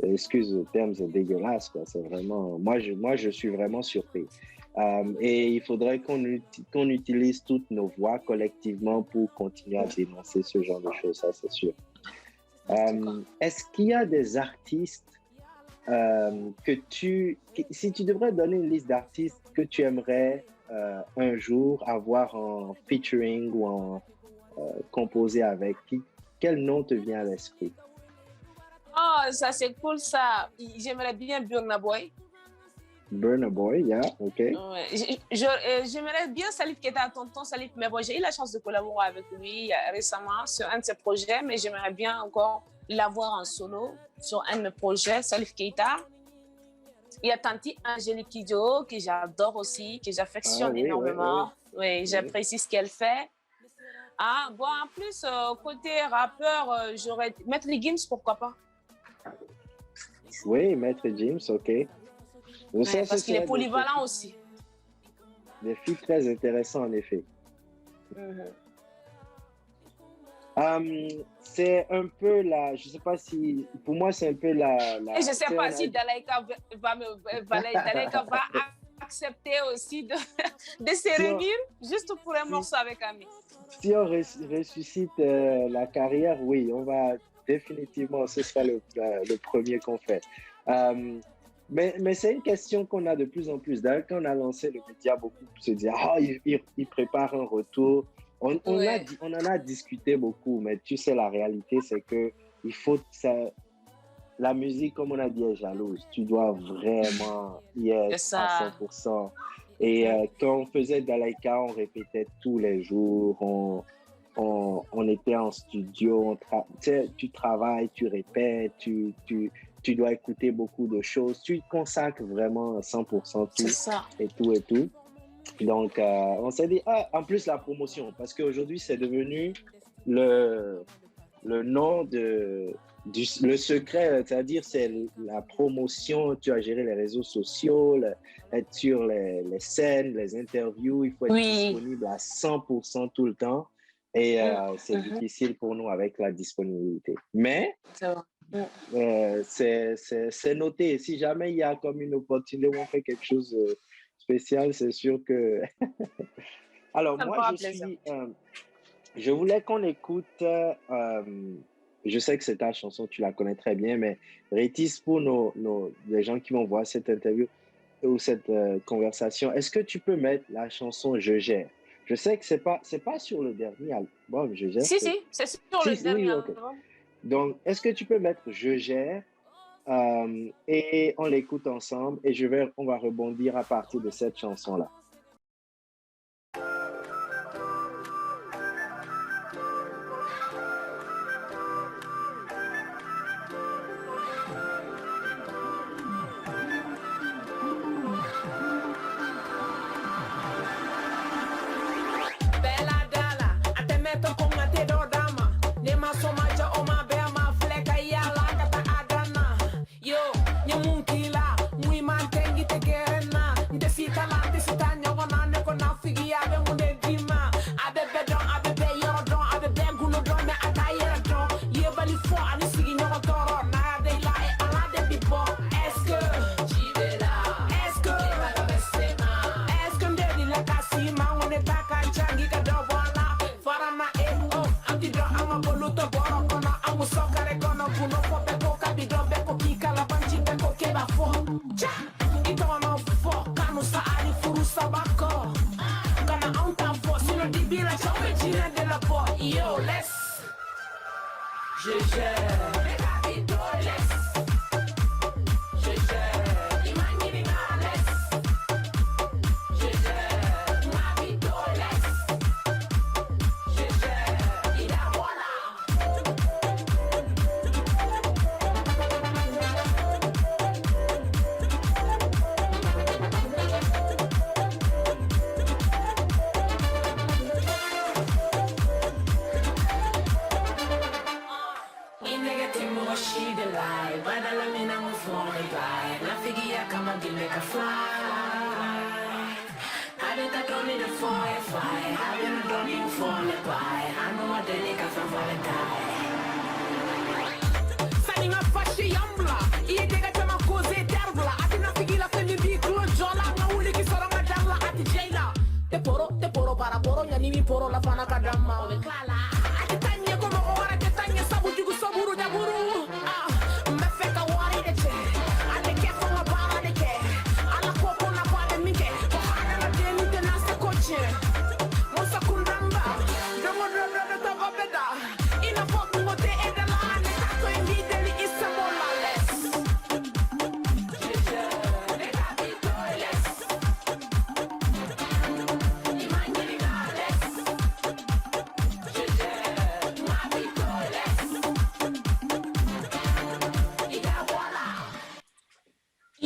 excuse le terme, c'est dégueulasse, quoi. C'est vraiment, moi, je suis vraiment surpris. Et il faudrait qu'on utilise toutes nos voix collectivement pour continuer à dénoncer ce genre de choses, ça c'est sûr. Est-ce qu'il y a des artistes si tu devrais donner une liste d'artistes que tu aimerais un jour avoir en featuring ou en composé avec, quel nom te vient à l'esprit? Oh, ça c'est cool ça. J'aimerais bien Burna Boy. Burna Boy, yeah, ok. Ouais. J'aimerais bien Salif Keita, tonton Salif, mais bon, j'ai eu la chance de collaborer avec lui récemment sur un de ses projets, mais j'aimerais bien encore l'avoir en solo sur un de mes projets, Salif Keita. Il y a Tanti Angélique Kidjo, que j'adore aussi, que j'affectionne énormément. Oui, j'apprécie ce qu'elle fait. Ah, bon, en plus, côté rappeur, j'aurais... Maître Gims, pourquoi pas? Oui, Maître Gims, ok. Ouais, parce qu'il est polyvalent aussi. Des filles très intéressantes, en effet. C'est un peu la... Je ne sais pas si... Pour moi, c'est un peu la... Et je ne sais pas si Dalaïka va accepter aussi de se réunir juste pour un morceau avec Ami. Si on ressuscite la carrière, oui, on va définitivement, ce sera le premier qu'on fait. Mais c'est une question qu'on a de plus en plus. D'ailleurs, quand on a lancé le média, beaucoup se disaient « Ah, il prépare un retour ». On en a discuté beaucoup, mais tu sais, la réalité, c'est que il faut ça. La musique, comme on a dit, est jalouse. Tu dois vraiment y être à 100%. Et quand on faisait Dalaïka, on répétait tous les jours. On était en studio. Tu travailles, tu répètes, tu dois écouter beaucoup de choses. Tu consacres vraiment à 100% tout. Et tout et tout. Donc, on s'est dit, en plus la promotion, parce qu'aujourd'hui, c'est devenu le nom le secret, c'est-à-dire c'est la promotion, tu as géré les réseaux sociaux, être sur les scènes, les interviews, il faut être disponible à 100% tout le temps. Et c'est difficile pour nous avec la disponibilité. Mais c'est noté. Si jamais il y a comme une opportunité où on fait quelque chose spécial, c'est sûr que... Alors, moi, je voulais qu'on écoute... je sais que c'est ta chanson, tu la connais très bien, mais Rétis, pour les gens qui vont voir cette interview ou cette conversation, est-ce que tu peux mettre la chanson Je gère? Je sais que c'est pas sur le dernier album, Je gère. Si, c'est sur le dernier album. Donc, est-ce que tu peux mettre Je gère et on l'écoute ensemble et on va rebondir à partir de cette chanson-là.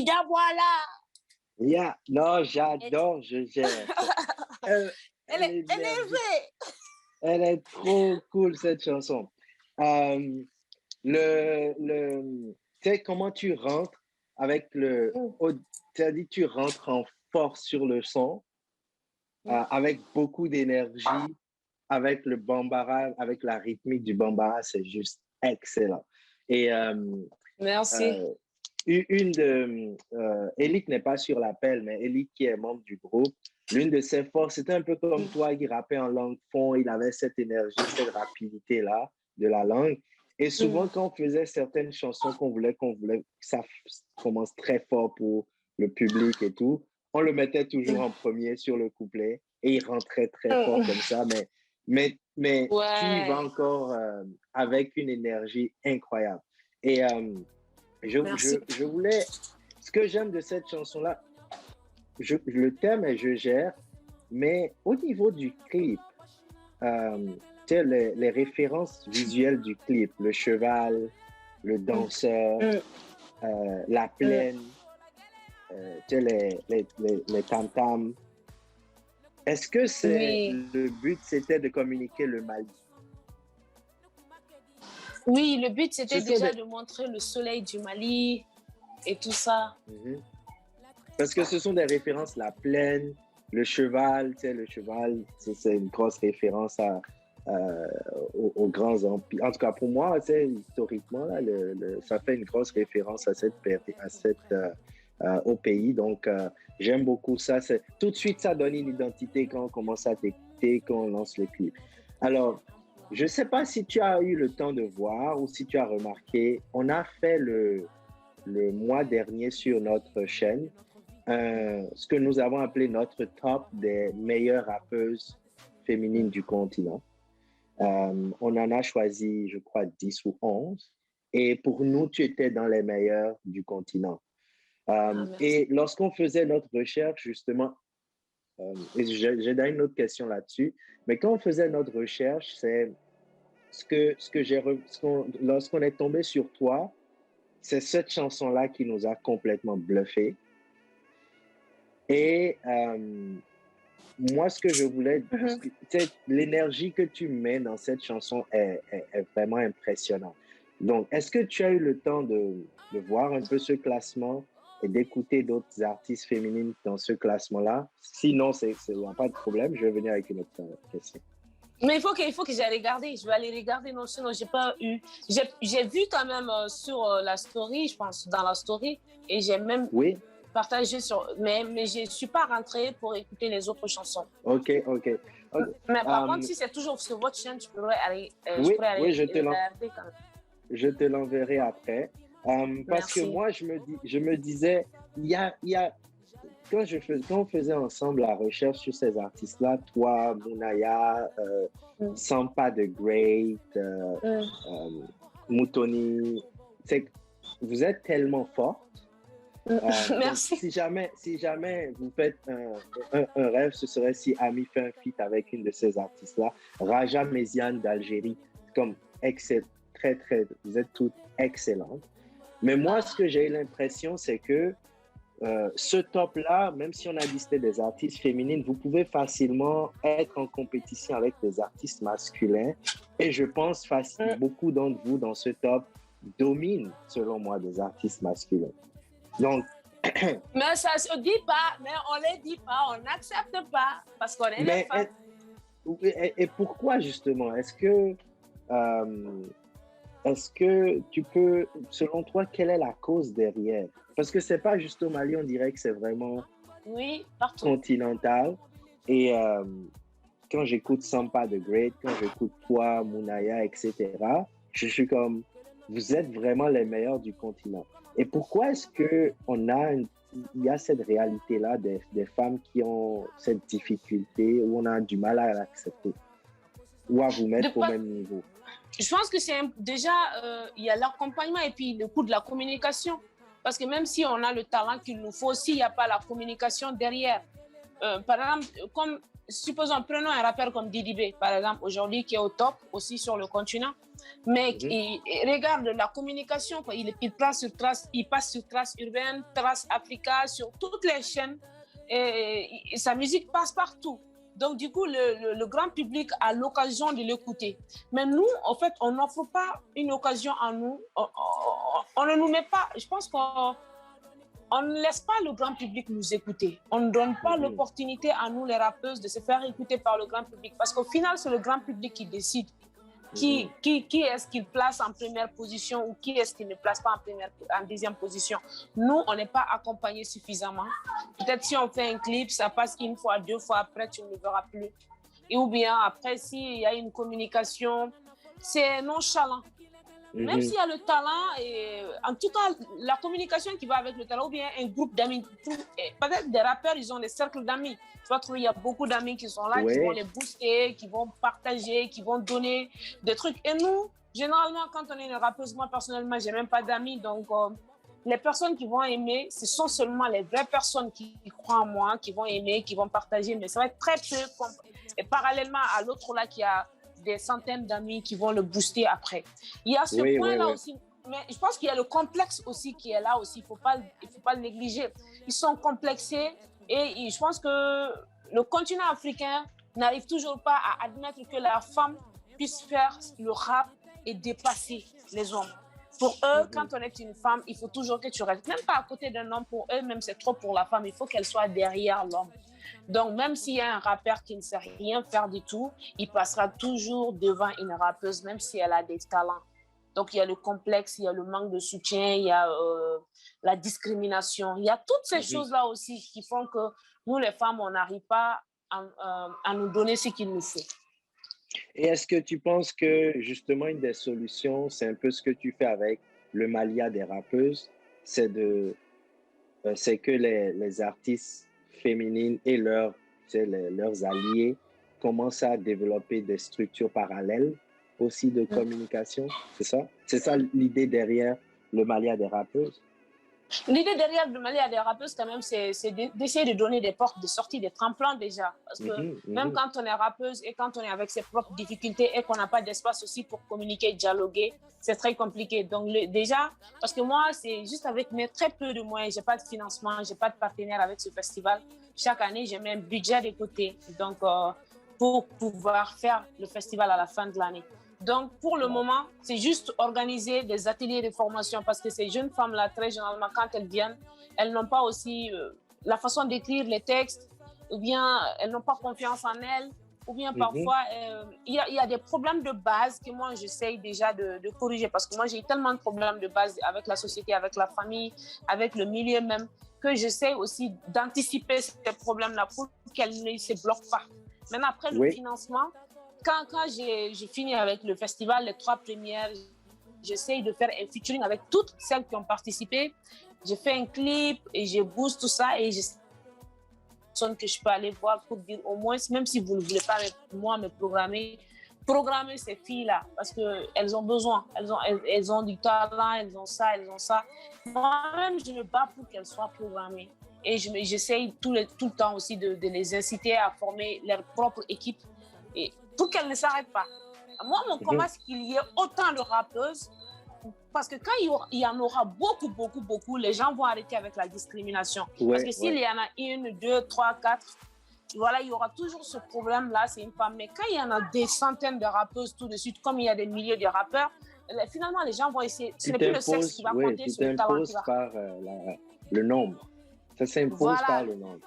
Ya voilà. Yeah. Non, j'adore, je gère. Elle est énervée. Elle est trop cool, cette chanson. Euh, tu sais, comment tu rentres avec tu as dit que tu rentres en force sur le son, avec beaucoup d'énergie, avec le bambara, avec la rythmique du bambara, c'est juste excellent. Et Merci. Elick n'est pas sur l'appel, mais Elick qui est membre du groupe, l'une de ses forces, c'était un peu comme toi qui rappait en langue fond, il avait cette énergie, cette rapidité-là de la langue. Et souvent, quand on faisait certaines chansons qu'on voulait que ça commence très fort pour le public et tout, on le mettait toujours en premier sur le couplet et il rentrait très fort comme ça. Mais tu y vas encore avec une énergie incroyable. Et je voulais... Ce que j'aime de cette chanson-là, le thème est Je gère, mais au niveau du clip, tu sais, les références visuelles du clip, le cheval, le danseur, la plaine, tu sais, les tam-tams. Est-ce que le but, c'était de communiquer le Mali? Oui, le but, c'était déjà de montrer le soleil du Mali et tout ça. Parce que ce sont des références, la plaine, le cheval, tu sais, le cheval, c'est une grosse référence aux grands empires. En tout cas, pour moi, historiquement, là, ça fait une grosse référence à au pays. Donc, j'aime beaucoup ça. Tout de suite, ça donne une identité quand on commence à t'écouter, quand on lance le clip. Alors, je ne sais pas si tu as eu le temps de voir ou si tu as remarqué, on a fait le mois dernier sur notre chaîne ce que nous avons appelé notre top des meilleures rappeuses féminines du continent. On en a choisi, je crois, 10 ou 11. Et pour nous, tu étais dans les meilleures du continent. Et lorsqu'on faisait notre recherche, justement, et j'ai une autre question là-dessus, mais quand on faisait notre recherche, c'est lorsqu'on est tombé sur toi, c'est cette chanson-là qui nous a complètement bluffé. Et moi, ce que je voulais, l'énergie que tu mets dans cette chanson est vraiment impressionnante. Donc, est-ce que tu as eu le temps de voir un peu ce classement et d'écouter d'autres artistes féminines dans ce classement-là? Sinon, il n'y a pas de problème. Je vais venir avec une autre question. Mais il faut que j'aille regarder. Je vais aller regarder. Non, sinon, j'ai pas eu. J'ai vu quand même sur la story, je pense, dans la story. Et j'ai même partagé sur. Mais je ne suis pas rentrée pour écouter les autres chansons. OK. Mais par contre, si c'est toujours sur votre chaîne, je pourrais aller. Je te l'enverrai après. Parce que moi, je me disais, il y a quand on faisait ensemble la recherche sur ces artistes-là, toi, Mounaya, Sampa the Great, Moutoni, vous êtes tellement fortes. Merci. Si jamais vous faites un rêve, ce serait si Ami fait un feat avec une de ces artistes-là, Raja Méziane d'Algérie, comme vous êtes toutes excellentes. Mais moi, ce que j'ai eu l'impression, c'est que ce top-là, même si on a listé des artistes féminines, vous pouvez facilement être en compétition avec des artistes masculins. Et je pense beaucoup d'entre vous dans ce top dominent, selon moi, des artistes masculins. Donc, mais ça se dit pas, mais on les dit pas, on n'accepte pas parce qu'on est les femmes. Et pourquoi justement? Est-ce que tu peux, selon toi, quelle est la cause derrière? Parce que c'est pas juste au Mali, on dirait que c'est vraiment continental. Et quand j'écoute Sampa the Great, quand j'écoute toi, Mounaya, etc., je suis comme, vous êtes vraiment les meilleurs du continent. Et pourquoi est-ce qu'il y a cette réalité-là des femmes qui ont cette difficulté où on a du mal à l'accepter ou à vous mettre au même niveau? Je pense que c'est déjà, il y a l'accompagnement et puis le coût de la communication. Parce que même si on a le talent qu'il nous faut, s'il n'y a pas la communication derrière, par exemple, comme supposons, prenons un rappeur comme Didi B, par exemple, aujourd'hui, qui est au top aussi sur le continent, mais il regarde la communication, quoi. Il passe sur Trace Urbaine, Trace Africa, sur toutes les chaînes, et sa musique passe partout. Donc, du coup, le grand public a l'occasion de l'écouter. Mais nous, en fait, on n'offre pas une occasion à nous. On ne nous met pas, je pense qu'on ne laisse pas le grand public nous écouter. On ne donne pas l'opportunité à nous, les rappeuses, de se faire écouter par le grand public. Parce qu'au final, c'est le grand public qui décide qui est-ce qu'il place en première position ou qui est-ce qu'il ne place pas en deuxième position. Nous, on n'est pas accompagnés suffisamment. Peut-être si on fait un clip, ça passe une fois, deux fois, après, tu ne le verras plus. Ou bien après, s'il y a une communication, c'est nonchalant. Même s'il y a le talent, et en tout cas, la communication qui va avec le talent, ou bien un groupe d'amis. Peut-être des rappeurs, ils ont des cercles d'amis. Tu vas trouver, il y a beaucoup d'amis qui sont là, qui vont les booster, qui vont partager, qui vont donner des trucs. Et nous, généralement, quand on est une rappeuse, moi, personnellement, je n'ai même pas d'amis. Donc, les personnes qui vont aimer, ce sont seulement les vraies personnes qui croient en moi, qui vont aimer, qui vont partager. Mais ça va être très peu. Et parallèlement à l'autre là qui a des centaines d'amis qui vont le booster après. Il y a ce point-là aussi. Mais je pense qu'il y a le complexe aussi qui est là aussi. Il faut pas le négliger. Ils sont complexés et je pense que le continent africain n'arrive toujours pas à admettre que la femme puisse faire le rap et dépasser les hommes. Pour eux, quand on est une femme, il faut toujours que tu restes. Même pas à côté d'un homme, pour eux, même c'est trop pour la femme. Il faut qu'elle soit derrière l'homme. Donc, même s'il y a un rappeur qui ne sait rien faire du tout, il passera toujours devant une rappeuse, même si elle a des talents. Donc, il y a le complexe, il y a le manque de soutien, il y a la discrimination. Il y a toutes ces choses-là aussi qui font que nous, les femmes, on n'arrive pas à nous donner ce qu'il nous faut. Et est-ce que tu penses que, justement, une des solutions, c'est un peu ce que tu fais avec le Malia des rappeuses, c'est que les artistes féminines et leurs alliés commencent à développer des structures parallèles aussi de communication, c'est ça? C'est ça l'idée derrière le Malia des rappeuses? L'idée derrière le Malia des rappeuses, quand même, c'est d'essayer de donner des portes de sortie, des tremplins déjà. Parce que même quand on est rappeuse et quand on est avec ses propres difficultés et qu'on n'a pas d'espace aussi pour communiquer, dialoguer, c'est très compliqué. Donc déjà, parce que moi, c'est juste avec mes très peu de moyens, je n'ai pas de financement, je n'ai pas de partenaire avec ce festival. Chaque année, j'ai mis un budget de côté donc, pour pouvoir faire le festival à la fin de l'année. Donc, pour le moment, c'est juste organiser des ateliers de formation parce que ces jeunes femmes-là, très généralement, quand elles viennent, elles n'ont pas aussi la façon d'écrire les textes, ou bien elles n'ont pas confiance en elles, ou bien parfois, il y a des problèmes de base que moi, j'essaye déjà de corriger parce que moi, j'ai eu tellement de problèmes de base avec la société, avec la famille, avec le milieu même, que j'essaie aussi d'anticiper ces problèmes-là pour qu'elles ne se bloquent pas. Maintenant, après le financement, quand j'ai fini avec le festival, les 3 premières, j'essaye de faire un featuring avec toutes celles qui ont participé. J'ai fait un clip et je booste tout ça et je sais que je peux aller voir pour dire au moins, même si vous ne voulez pas moi me programmer ces filles-là parce qu'elles ont besoin, elles ont du talent, elles ont ça. Moi-même, je me bats pour qu'elles soient programmées. Et j'essaye tout le temps aussi de les inciter à former leur propre équipe. Et pour qu'elles ne s'arrêtent pas. Moi, mon combat, c'est qu'il y ait autant de rappeuses, parce que quand il y en aura beaucoup, les gens vont arrêter avec la discrimination. Parce que s'il y en a 1, 2, 3, 4, voilà, il y aura toujours ce problème-là, c'est une femme. Mais quand il y en a des centaines de rappeuses tout de suite, comme il y a des milliers de rappeurs, finalement, les gens vont essayer. Ce n'est plus le sexe qui va compter, c'est le talent qui va. Par le nombre. Ça s'impose par le nombre.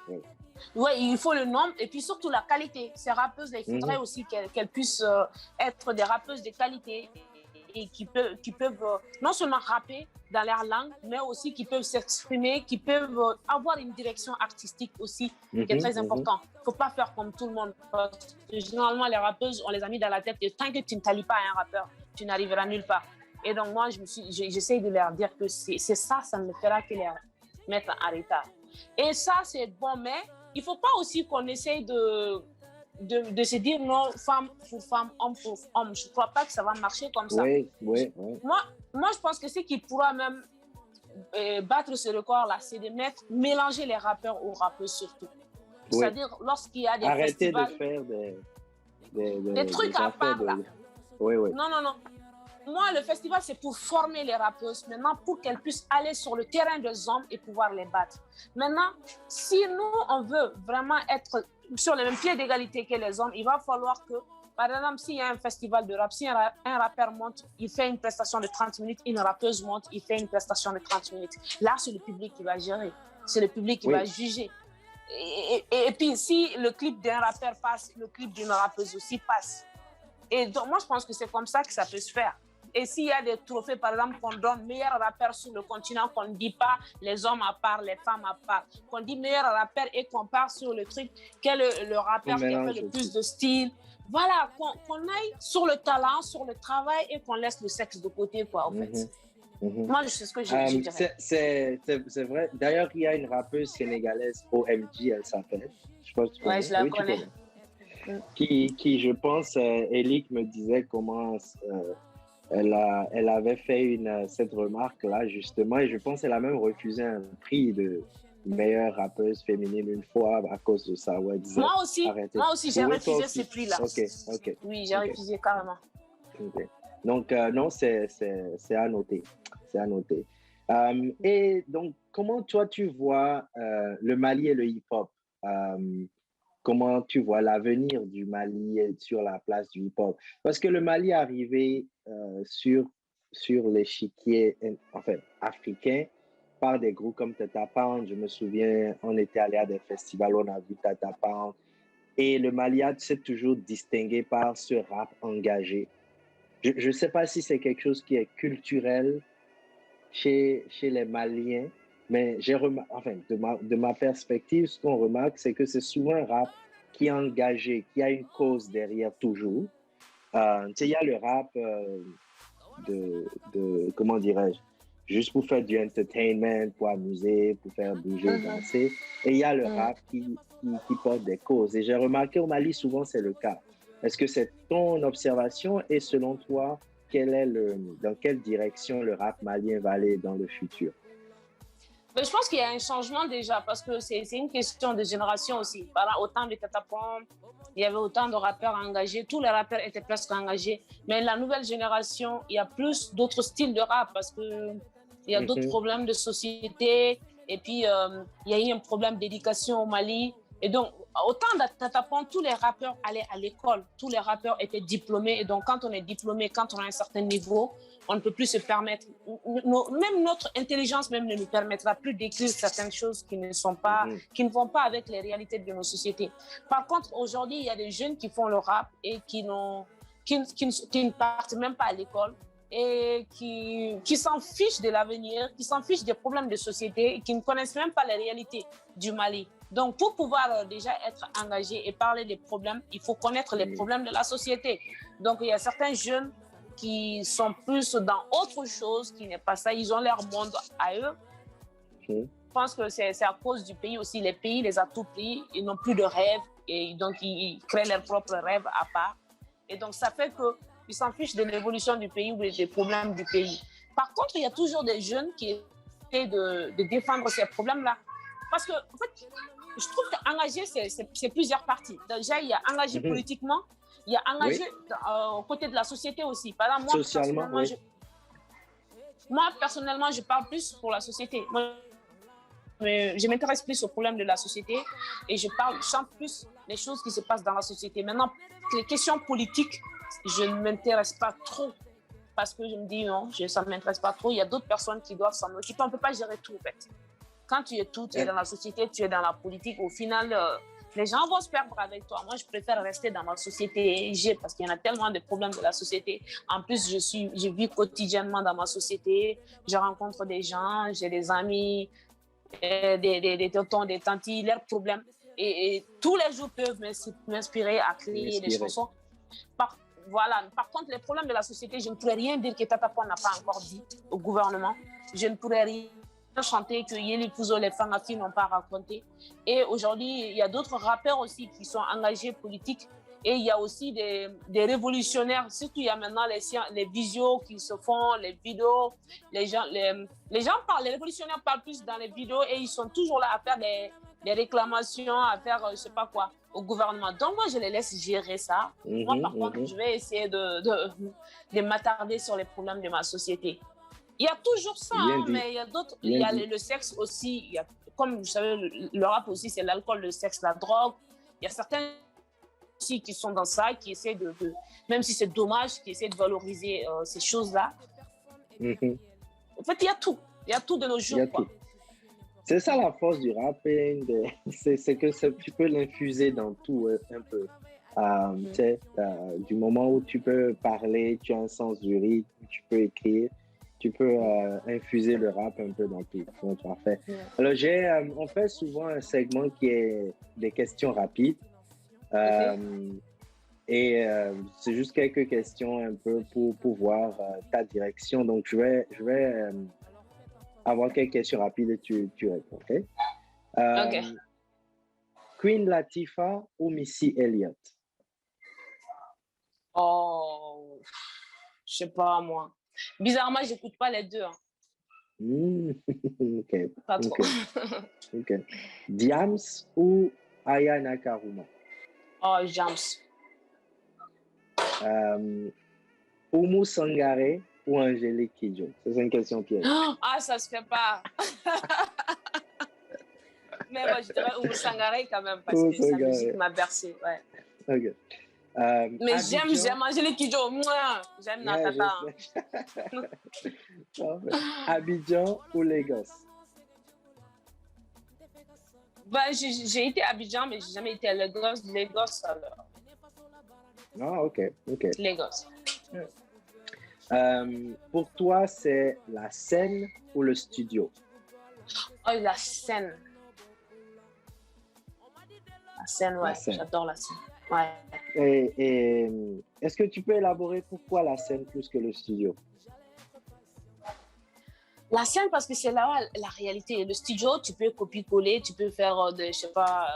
Oui, il faut le nombre et puis surtout la qualité. Ces rappeuses-là, il faudrait aussi qu'elles puissent être des rappeuses de qualité et qui peuvent non seulement rapper dans leur langue, mais aussi qui peuvent s'exprimer, qui peuvent avoir une direction artistique aussi, qui est très important. Il ne faut pas faire comme tout le monde. Parce que généralement, les rappeuses, on les a mis dans la tête et tant que tu ne t'allies pas à un rappeur, tu n'arriveras nulle part. Et donc moi, j'essaie de leur dire que c'est ça ne fera que les mettre en retard. Et ça, c'est bon, mais il ne faut pas aussi qu'on essaye de se dire non, femme pour femme, homme pour homme. Je ne crois pas que ça va marcher comme ça. Oui. Moi, je pense que ce qui pourra même battre ce record-là, c'est de mélanger les rappeurs aux rappeuses surtout. C'est-à-dire, lorsqu'il y a des Arrêtez festivals... de faire des trucs à part, là. Oui. Non. Moi, le festival, c'est pour former les rappeuses, maintenant, pour qu'elles puissent aller sur le terrain des hommes et pouvoir les battre. Maintenant, si nous, on veut vraiment être sur le même pied d'égalité que les hommes, il va falloir que, par exemple, s'il y a un festival de rap, si un rappeur monte, il fait une prestation de 30 minutes, une rappeuse monte, il fait une prestation de 30 minutes. Là, c'est le public qui va gérer, c'est le public qui va juger. Et puis, si le clip d'un rappeur passe, le clip d'une rappeuse aussi passe. Et donc, moi, je pense que c'est comme ça que ça peut se faire. Et s'il y a des trophées, par exemple, qu'on donne meilleur rappeur sur le continent, qu'on ne dit pas les hommes à part, les femmes à part, qu'on dit meilleur rappeur et qu'on part sur le truc, quel est le rappeur qui a fait le plus de style. Voilà, qu'on aille sur le talent, sur le travail et qu'on laisse le sexe de côté, quoi, en fait. Moi, je sais ce que je dirais. C'est vrai. D'ailleurs, il y a une rappeuse sénégalaise, OMG, elle s'appelle. Je pense que je la connais. Qui, je pense, Elick me disait comment elle avait fait cette remarque-là, justement, et je pense qu'elle a même refusé un prix de meilleure rappeuse féminine une fois à cause de ça. Ouais, moi aussi, j'ai refusé ce prix-là. Ok. Oui, j'ai refusé carrément. Okay. Donc, non, c'est à noter. C'est à noter. Et donc, comment toi, tu vois le Mali et le hip-hop? Comment tu vois l'avenir du Mali sur la place du hip-hop? Parce que le Mali est arrivé sur l'échiquier africain par des groupes comme Tata Pound. Je me souviens, on était allé à des festivals, on a vu Tata Pound. Et le Mali s'est toujours distingué par ce rap engagé. Je ne sais pas si c'est quelque chose qui est culturel chez les Maliens, mais de ma perspective, ce qu'on remarque, c'est que c'est souvent un rap qui est engagé, qui a une cause derrière toujours. Il y a le rap comment dirais-je, juste pour faire du entertainment, pour amuser, pour faire bouger, danser. Et il y a le rap qui porte des causes. Et j'ai remarqué au Mali, souvent, c'est le cas. Est-ce que c'est ton observation et selon toi, dans quelle direction le rap malien va aller dans le futur? Mais je pense qu'il y a un changement déjà parce que c'est une question de génération aussi. Au temps de Tata Pound, il y avait autant de rappeurs engagés. Tous les rappeurs étaient presque engagés. Mais la nouvelle génération, il y a plus d'autres styles de rap parce qu'il y a d'autres problèmes de société. Et puis, il y a eu un problème d'éducation au Mali. Et donc, autant de Tata Pound, tous les rappeurs allaient à l'école. Tous les rappeurs étaient diplômés. Et donc, quand on est diplômé, quand on a un certain niveau, on ne peut plus se permettre. Même notre intelligence même ne nous permettra plus d'écrire certaines choses qui ne vont pas avec les réalités de nos sociétés. Par contre, aujourd'hui, il y a des jeunes qui font le rap et qui ne partent même pas à l'école et qui s'en fichent de l'avenir, qui s'en fichent des problèmes de société et qui ne connaissent même pas les réalités du Mali. Donc, pour pouvoir déjà être engagé et parler des problèmes, il faut connaître les problèmes de la société. Donc, il y a certains jeunes qui sont plus dans autre chose, qui n'est pas ça. Ils ont leur monde à eux. Je pense que c'est à cause du pays aussi. Les pays les a tout pris. Ils n'ont plus de rêves. Et donc, ils créent leurs propres rêves à part. Et donc, ça fait qu'ils s'en fichent de l'évolution du pays ou des problèmes du pays. Par contre, il y a toujours des jeunes qui essaient de défendre ces problèmes-là. Parce que, en fait, je trouve qu'engager, c'est plusieurs parties. Déjà, il y a engagé politiquement. Il y a engagé aux côtés de la société aussi. Par exemple, moi, personnellement, je parle plus pour la société. Moi, je m'intéresse plus aux problèmes de la société et je chante plus les choses qui se passent dans la société. Maintenant, les questions politiques, je ne m'intéresse pas trop parce que je me dis non, ça ne m'intéresse pas trop. Il y a d'autres personnes qui doivent s'en occuper. On ne peut pas gérer tout, en fait. Quand tu es tout, tu es dans la société, tu es dans la politique, au final... les gens vont se perdre avec toi. Moi, je préfère rester dans ma société parce qu'il y en a tellement de problèmes de la société. En plus, je vis quotidiennement dans ma société. Je rencontre des gens, j'ai des amis, des tontons, des tantis, leurs problèmes. Et tous les jours peuvent m'inspirer à créer des chansons. Par contre, les problèmes de la société, je ne pourrais rien dire que Tata Pound n'a pas encore dit au gouvernement. Je ne pourrais rien chanter que Yeli Pouzo, les Fangafi n'ont pas raconté. Et aujourd'hui, il y a d'autres rappeurs aussi qui sont engagés politiques. Et il y a aussi des révolutionnaires. Surtout, il y a maintenant les visios qui se font, les vidéos. Les gens parlent, les révolutionnaires parlent plus dans les vidéos et ils sont toujours là à faire des réclamations à faire, je ne sais pas quoi, au gouvernement. Donc, moi, je les laisse gérer ça. Moi, par contre, je vais essayer de m'attarder sur les problèmes de ma société. Il y a toujours ça, mais il y a d'autres. Il y a le sexe aussi. Il y a, comme vous savez, le rap aussi, c'est l'alcool, le sexe, la drogue. Il y a certains aussi qui sont dans ça, qui essaient même si c'est dommage, qui essaient de valoriser ces choses-là. En fait, il y a tout. Il y a tout de nos jours, quoi. C'est ça la force du rapping, c'est que tu peux l'infuser dans tout un peu. Du moment où tu peux parler, tu as un sens du rythme, tu peux écrire, tu peux infuser le rap un peu dans tout. Donc, parfait. Alors, on fait souvent un segment qui est des questions rapides. Et c'est juste quelques questions un peu pour voir ta direction. Donc, je vais avoir quelques questions rapides et tu réponds, OK? OK. Queen Latifah ou Missy Elliott? Oh, je sais pas, moi. Bizarrement, j'écoute pas les deux. Hein. OK. Pas trop. OK. Diams ou Aya Nakamura? Oh, Diams. Oumou Sangaré ou Angélique Kidjo? C'est une question piège. Ah, ça se fait pas. Mais moi, je dirais Oumou Sangaré quand même, parce que sa musique m'a bercé. Ouais. OK. Mais Abidjan... j'aime Angélique Kidjo. Moi, j'aime Natata. Abidjan ou Lagos? Ben, j'ai été à Abidjan, mais j'ai jamais été à Lagos. Lagos, alors. Ah, OK. Lagos. Pour toi, c'est la scène ou le studio? Oh, la scène. La scène, ouais. J'adore la scène. Ouais. Et est-ce que tu peux élaborer pourquoi la scène plus que le studio? La scène, parce que c'est là la réalité. Le studio, tu peux copier-coller, tu peux faire je sais pas,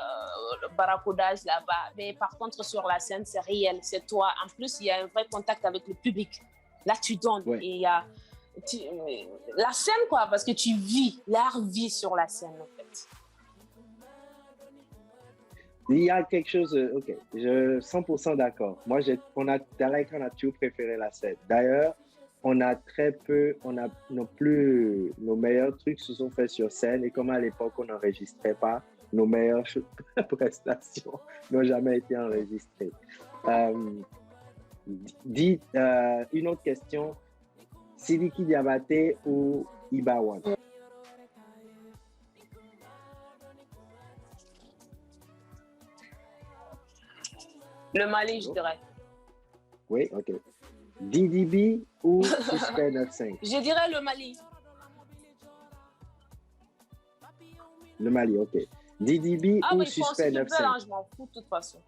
le baraccodage là-bas. Mais par contre, sur la scène, c'est réel, c'est toi. En plus, il y a un vrai contact avec le public. Là, tu donnes. Ouais. Et il y a la scène, quoi, parce que tu vis, l'art vit sur la scène, en fait. Il y a quelque chose, OK, je 100% d'accord. Moi, on a toujours préféré la scène. D'ailleurs, nos meilleurs trucs se sont faits sur scène et comme à l'époque, on n'enregistrait pas, nos meilleures prestations n'ont jamais été enregistrées. Une autre question, Sidiki Diabaté ou Ibawan? Le Mali, je dirais. Oui, OK. DDB ou Suspect 95? Je dirais le Mali. Le Mali, OK. DDB ou mais Suspect 95? Je m'en fous de toute façon.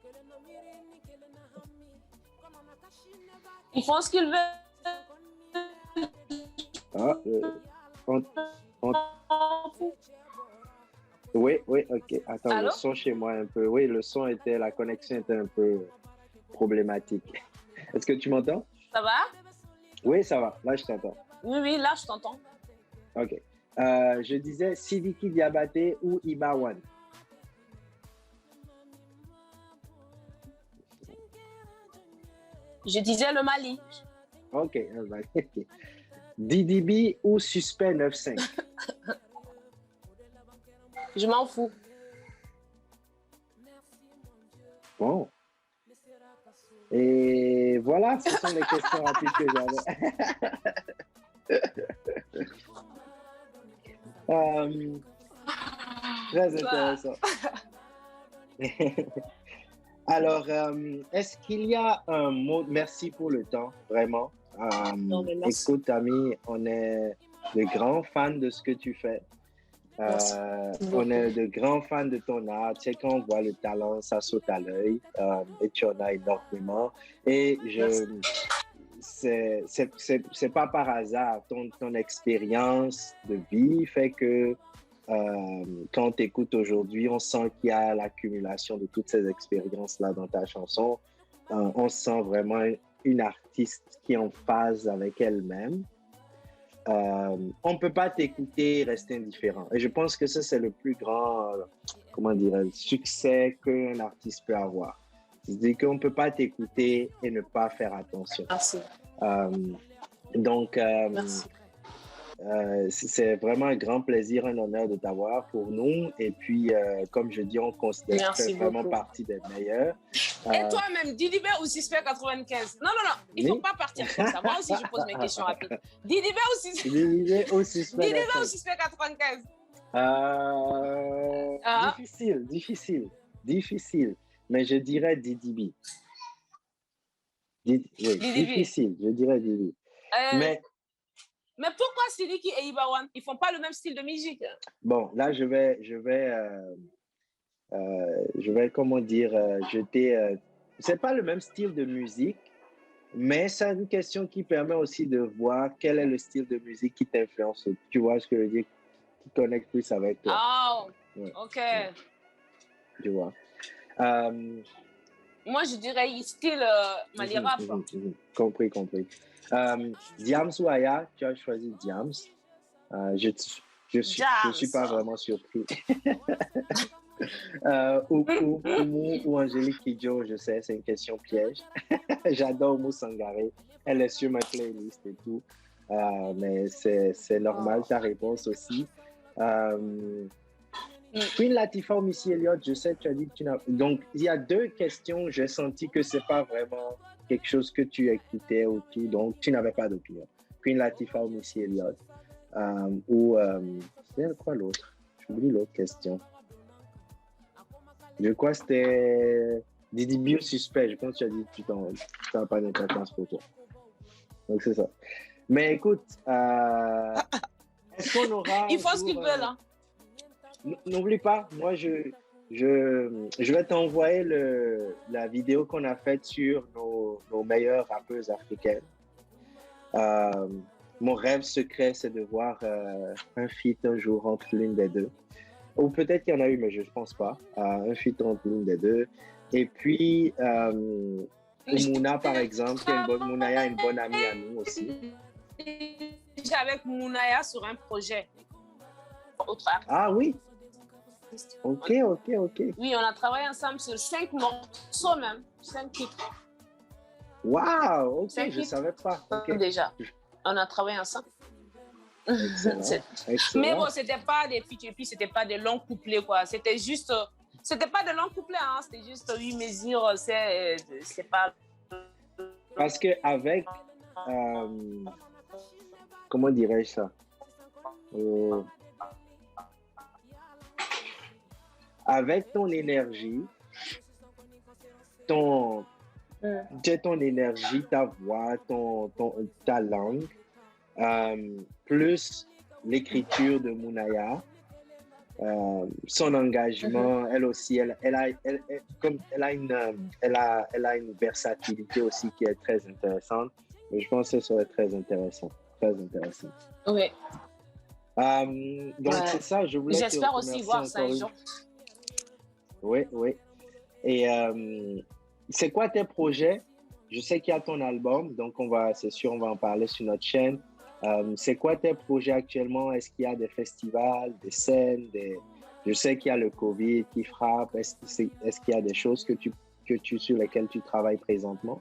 Ils font ce qu'ils veulent. Ah, Oui, OK. Attends, Allô? Le son chez moi un peu. Oui, la connexion était un peu problématique. Est-ce que tu m'entends? Ça va? Oui, ça va. Là, je t'entends. Oui, là, je t'entends. OK. Je disais Sidiki Diabaté ou Ibawan? Je disais le Mali. OK. DDB ou Suspect 95? Je m'en fous. Bon. Et voilà, ce sont les questions rapides que j'avais. Très intéressant. Alors, est-ce qu'il y a un mot... Merci pour le temps, vraiment. Écoute, Ami, on est de grands fans de ce que tu fais. On est de grands fans de ton art. Tu sais, quand on voit le talent, ça saute à l'œil. Et tu en as énormément. Et c'est pas par hasard. Ton expérience de vie fait que quand on t'écoute aujourd'hui, on sent qu'il y a l'accumulation de toutes ces expériences-là dans ta chanson. On sent vraiment une artiste qui est en phase avec elle-même. on ne peut pas t'écouter et rester indifférent. Et je pense que ça, c'est le plus grand, comment dire, succès qu'un artiste peut avoir. C'est-à-dire qu'on ne peut pas t'écouter et ne pas faire attention. Merci. Donc, Merci. c'est vraiment un grand plaisir, un honneur de t'avoir pour nous. Et puis, comme je dis, on considère que tu fais vraiment partie des meilleurs. Et toi-même, Didibé ou Suspect 95? Non, il ne faut pas partir comme ça. Moi aussi, je pose mes questions rapides. Didibé ou Suspect? Didibé ou Suspect? Didibé ou Suspect 95? Difficile. Mais je dirais Didibé. Oui, difficile, je dirais Didibé. Mais pourquoi Sidiki et Ibawan, ils ne font pas le même style de musique? Bon, là, je vais comment dire, jeter... c'est pas le même style de musique, mais c'est une question qui permet aussi de voir quel est le style de musique qui t'influence. Tu vois ce que je veux dire? Qui connecte plus avec toi. Ah, ouais. OK. Ouais. Tu vois. Moi, je dirais style Mali Rap. Compris. Diams ou Aya, tu as choisi Diams. Je suis pas vraiment surpris. Ou Angélique Kidjo, je sais, c'est une question piège. J'adore Mou Sangaré. Elle est sur ma playlist et tout. Mais c'est normal, ta réponse aussi. Queen Latifah ou Missy Elliott, je sais, tu as dit que tu n'as... Donc, il y a deux questions. J'ai senti que c'est pas vraiment quelque chose que tu écoutais ou tout. Donc, tu n'avais pas d'opinion. Queen Latifah ou Missy Elliott. C'était quoi l'autre? J'oublie l'autre question. Je crois que c'était Didibé ou Suspect. Je pense que tu as dit que tu n'as pas d'importance pour toi. Donc, c'est ça. Mais écoute, est-ce qu'on aura... Il faut ce qu'il veut, là. N'oublie pas, moi, je vais t'envoyer la vidéo qu'on a faite sur nos meilleures rappeuses africaines. Mon rêve secret, c'est de voir un feat un jour entre l'une des deux. Ou peut-être qu'il y en a eu, mais je ne pense pas. Un feat entre l'une des deux. Et puis, Mouna, par exemple, Mounaya est une bonne amie à nous aussi. J'ai avec Mounaya sur un projet. Ah oui? Ok. Oui, on a travaillé ensemble sur 5 morceaux même, 5 titres. Waouh, ok, je ne savais pas. Okay. Déjà, on a travaillé ensemble. Excellent. Mais bon, c'était pas des feats et puis c'était pas des longs couplets, quoi. C'était juste, c'était pas des longs couplets, hein. C'était juste 8 mesures, c'est pas... Parce que avec, comment dirais-je ça? Avec ton énergie, ton énergie, ta voix, ta langue, plus l'écriture de Mounaya, son engagement, elle aussi, elle a une versatilité aussi qui est très intéressante. Et je pense que ce serait très intéressant. Oui. Donc c'est ça, je voulais. J'espère aussi voir ça un jour. Oui. Et c'est quoi tes projets? Je sais qu'il y a ton album, donc c'est sûr, on va en parler sur notre chaîne. C'est quoi tes projets actuellement? Est-ce qu'il y a des festivals, des scènes, Je sais qu'il y a le Covid qui frappe. Est-ce qu'il y a des choses sur lesquelles tu travailles présentement?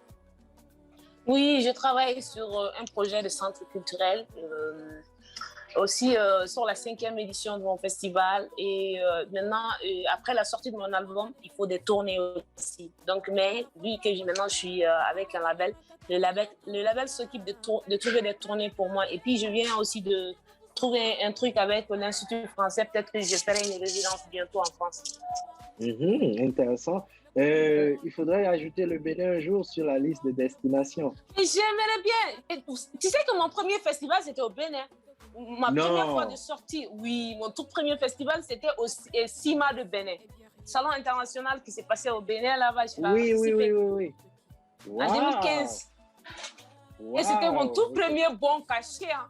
Oui, je travaille sur un projet de centre culturel. Aussi sur la 5e édition de mon festival et maintenant après la sortie de mon album il faut des tournées aussi, donc mais vu que maintenant je suis avec un label, le label s'occupe de trouver des tournées pour moi et puis je viens aussi de trouver un truc avec l'Institut français, peut-être que je ferai une résidence bientôt en France. Intéressant. Il faudrait ajouter le Bénin un jour sur la liste de destinations. J'aimerais bien. Tu sais que mon premier festival c'était au Bénin. Ma première fois de sortie, oui, mon tout premier festival, c'était au CIMA de Bénin. Salon international qui s'est passé au Bénin, là-bas. Oui. Wow. En 2015. Wow. Et c'était mon tout premier bon cachet. Hein.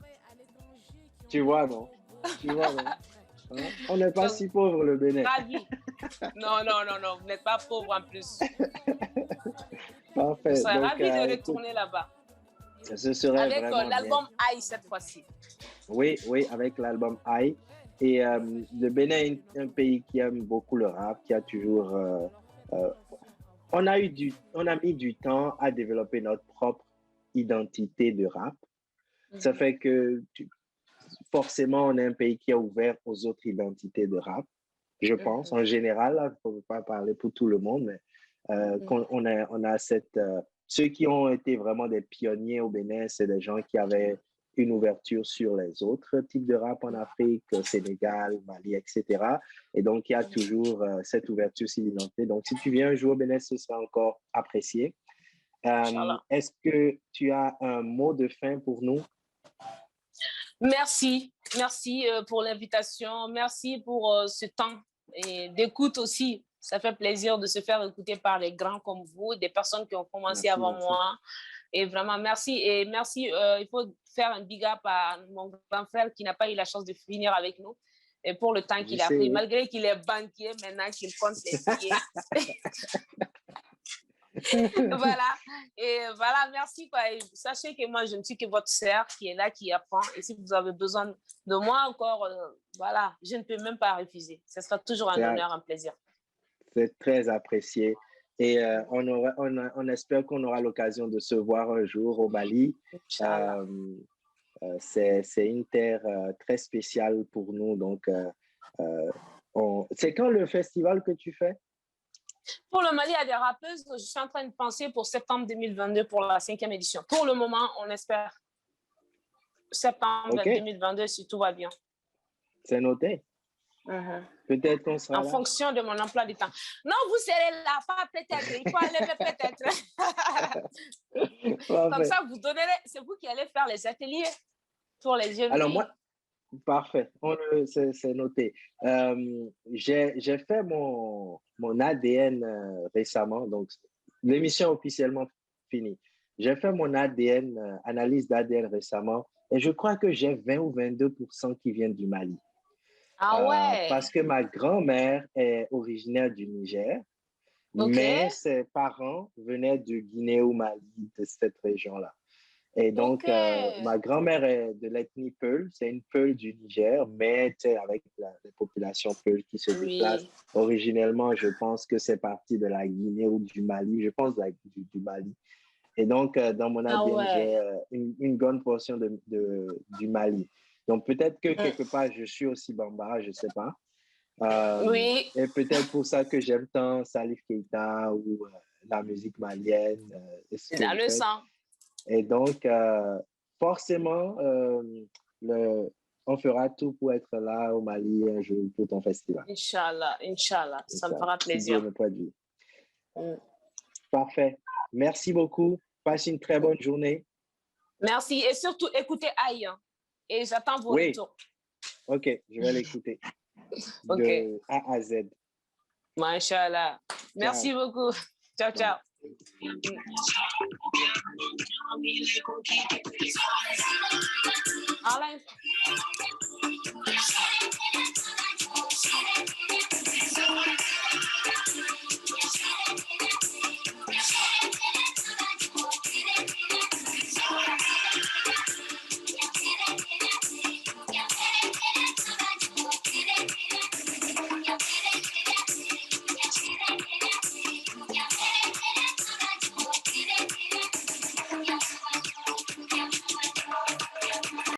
Tu vois, non? On n'est pas si pauvre, le Bénin. Ravi. Non, vous n'êtes pas pauvre en plus. Parfait. Je serais ravi de retourner là-bas. Ce serait avec vraiment l'album Aïe cette fois-ci. Oui, oui, avec l'album Aïe. Et le Bénin est un pays qui aime beaucoup le rap, qui a toujours... on a mis du temps à développer notre propre identité de rap. Ça fait que forcément, on est un pays qui est ouvert aux autres identités de rap. Je pense, en général, il ne faut pas parler pour tout le monde, mais on a cette... ceux qui ont été vraiment des pionniers au Bénin, c'est des gens qui avaient une ouverture sur les autres types de rap en Afrique, Sénégal, Mali, etc. Et donc, il y a toujours cette ouverture sur l'identité. Donc, si tu viens un jour au Bénin, ce sera encore apprécié. Est-ce que tu as un mot de fin pour nous? Merci pour l'invitation. Merci pour ce temps et d'écoute aussi. Ça fait plaisir de se faire écouter par les grands comme vous, des personnes qui ont commencé avant moi. Et vraiment, merci. Et merci, il faut faire un big up à mon grand frère qui n'a pas eu la chance de finir avec nous. Et pour le temps qu'il a pris, malgré qu'il est banquier, maintenant qu'il compte les billets. Voilà. Et voilà, merci, quoi. Et sachez que moi, je ne suis que votre sœur qui est là, qui apprend. Et si vous avez besoin de moi encore, voilà, je ne peux même pas refuser. Ce sera toujours un honneur, un plaisir. C'est très apprécié. Et on espère qu'on aura l'occasion de se voir un jour au Mali. C'est une terre très spéciale pour nous. Donc, c'est quand le festival que tu fais? Pour le Mali, il y a des rappeuses. Je suis en train de penser pour septembre 2022 pour la 5e édition. Pour le moment, on espère septembre 2022 si tout va bien. C'est noté. Peut-être qu'on sera en fonction de mon emploi du temps. Non, vous serez là, pas peut-être. Il faut aller peut-être. Comme ça, vous donnerez. C'est vous qui allez faire les ateliers pour les jeunes filles. Moi, parfait. C'est noté. J'ai fait mon ADN récemment. Donc, l'émission est officiellement finie. J'ai fait mon ADN, analyse d'ADN récemment. Et je crois que j'ai 20 ou 22% qui viennent du Mali. Ah ouais. Parce que ma grand-mère est originaire du Niger, mais ses parents venaient de Guinée ou Mali, de cette région-là. Et donc, ma grand-mère est de l'ethnie Peul, c'est une Peul du Niger, mais avec les populations Peul qui se déplacent. Originellement, je pense que c'est parti de la Guinée ou du Mali, je pense du Mali. Et donc, dans mon ADN, j'ai une bonne portion du Mali. Donc, peut-être que quelque part, je suis aussi Bambara, je ne sais pas. Et peut-être pour ça que j'aime tant Salif Keita ou la musique malienne. Dans le sang. Et donc, forcément, on fera tout pour être là au Mali un jour pour ton festival. Inch'Allah, ça me fera plaisir. Parfait. Merci beaucoup. Passe une très bonne journée. Merci. Et surtout, écoutez Aïe. Et j'attends vos retours. OK, je vais l'écouter. De A à Z. Masha'Allah. Merci beaucoup. Ciao, ciao. Alain.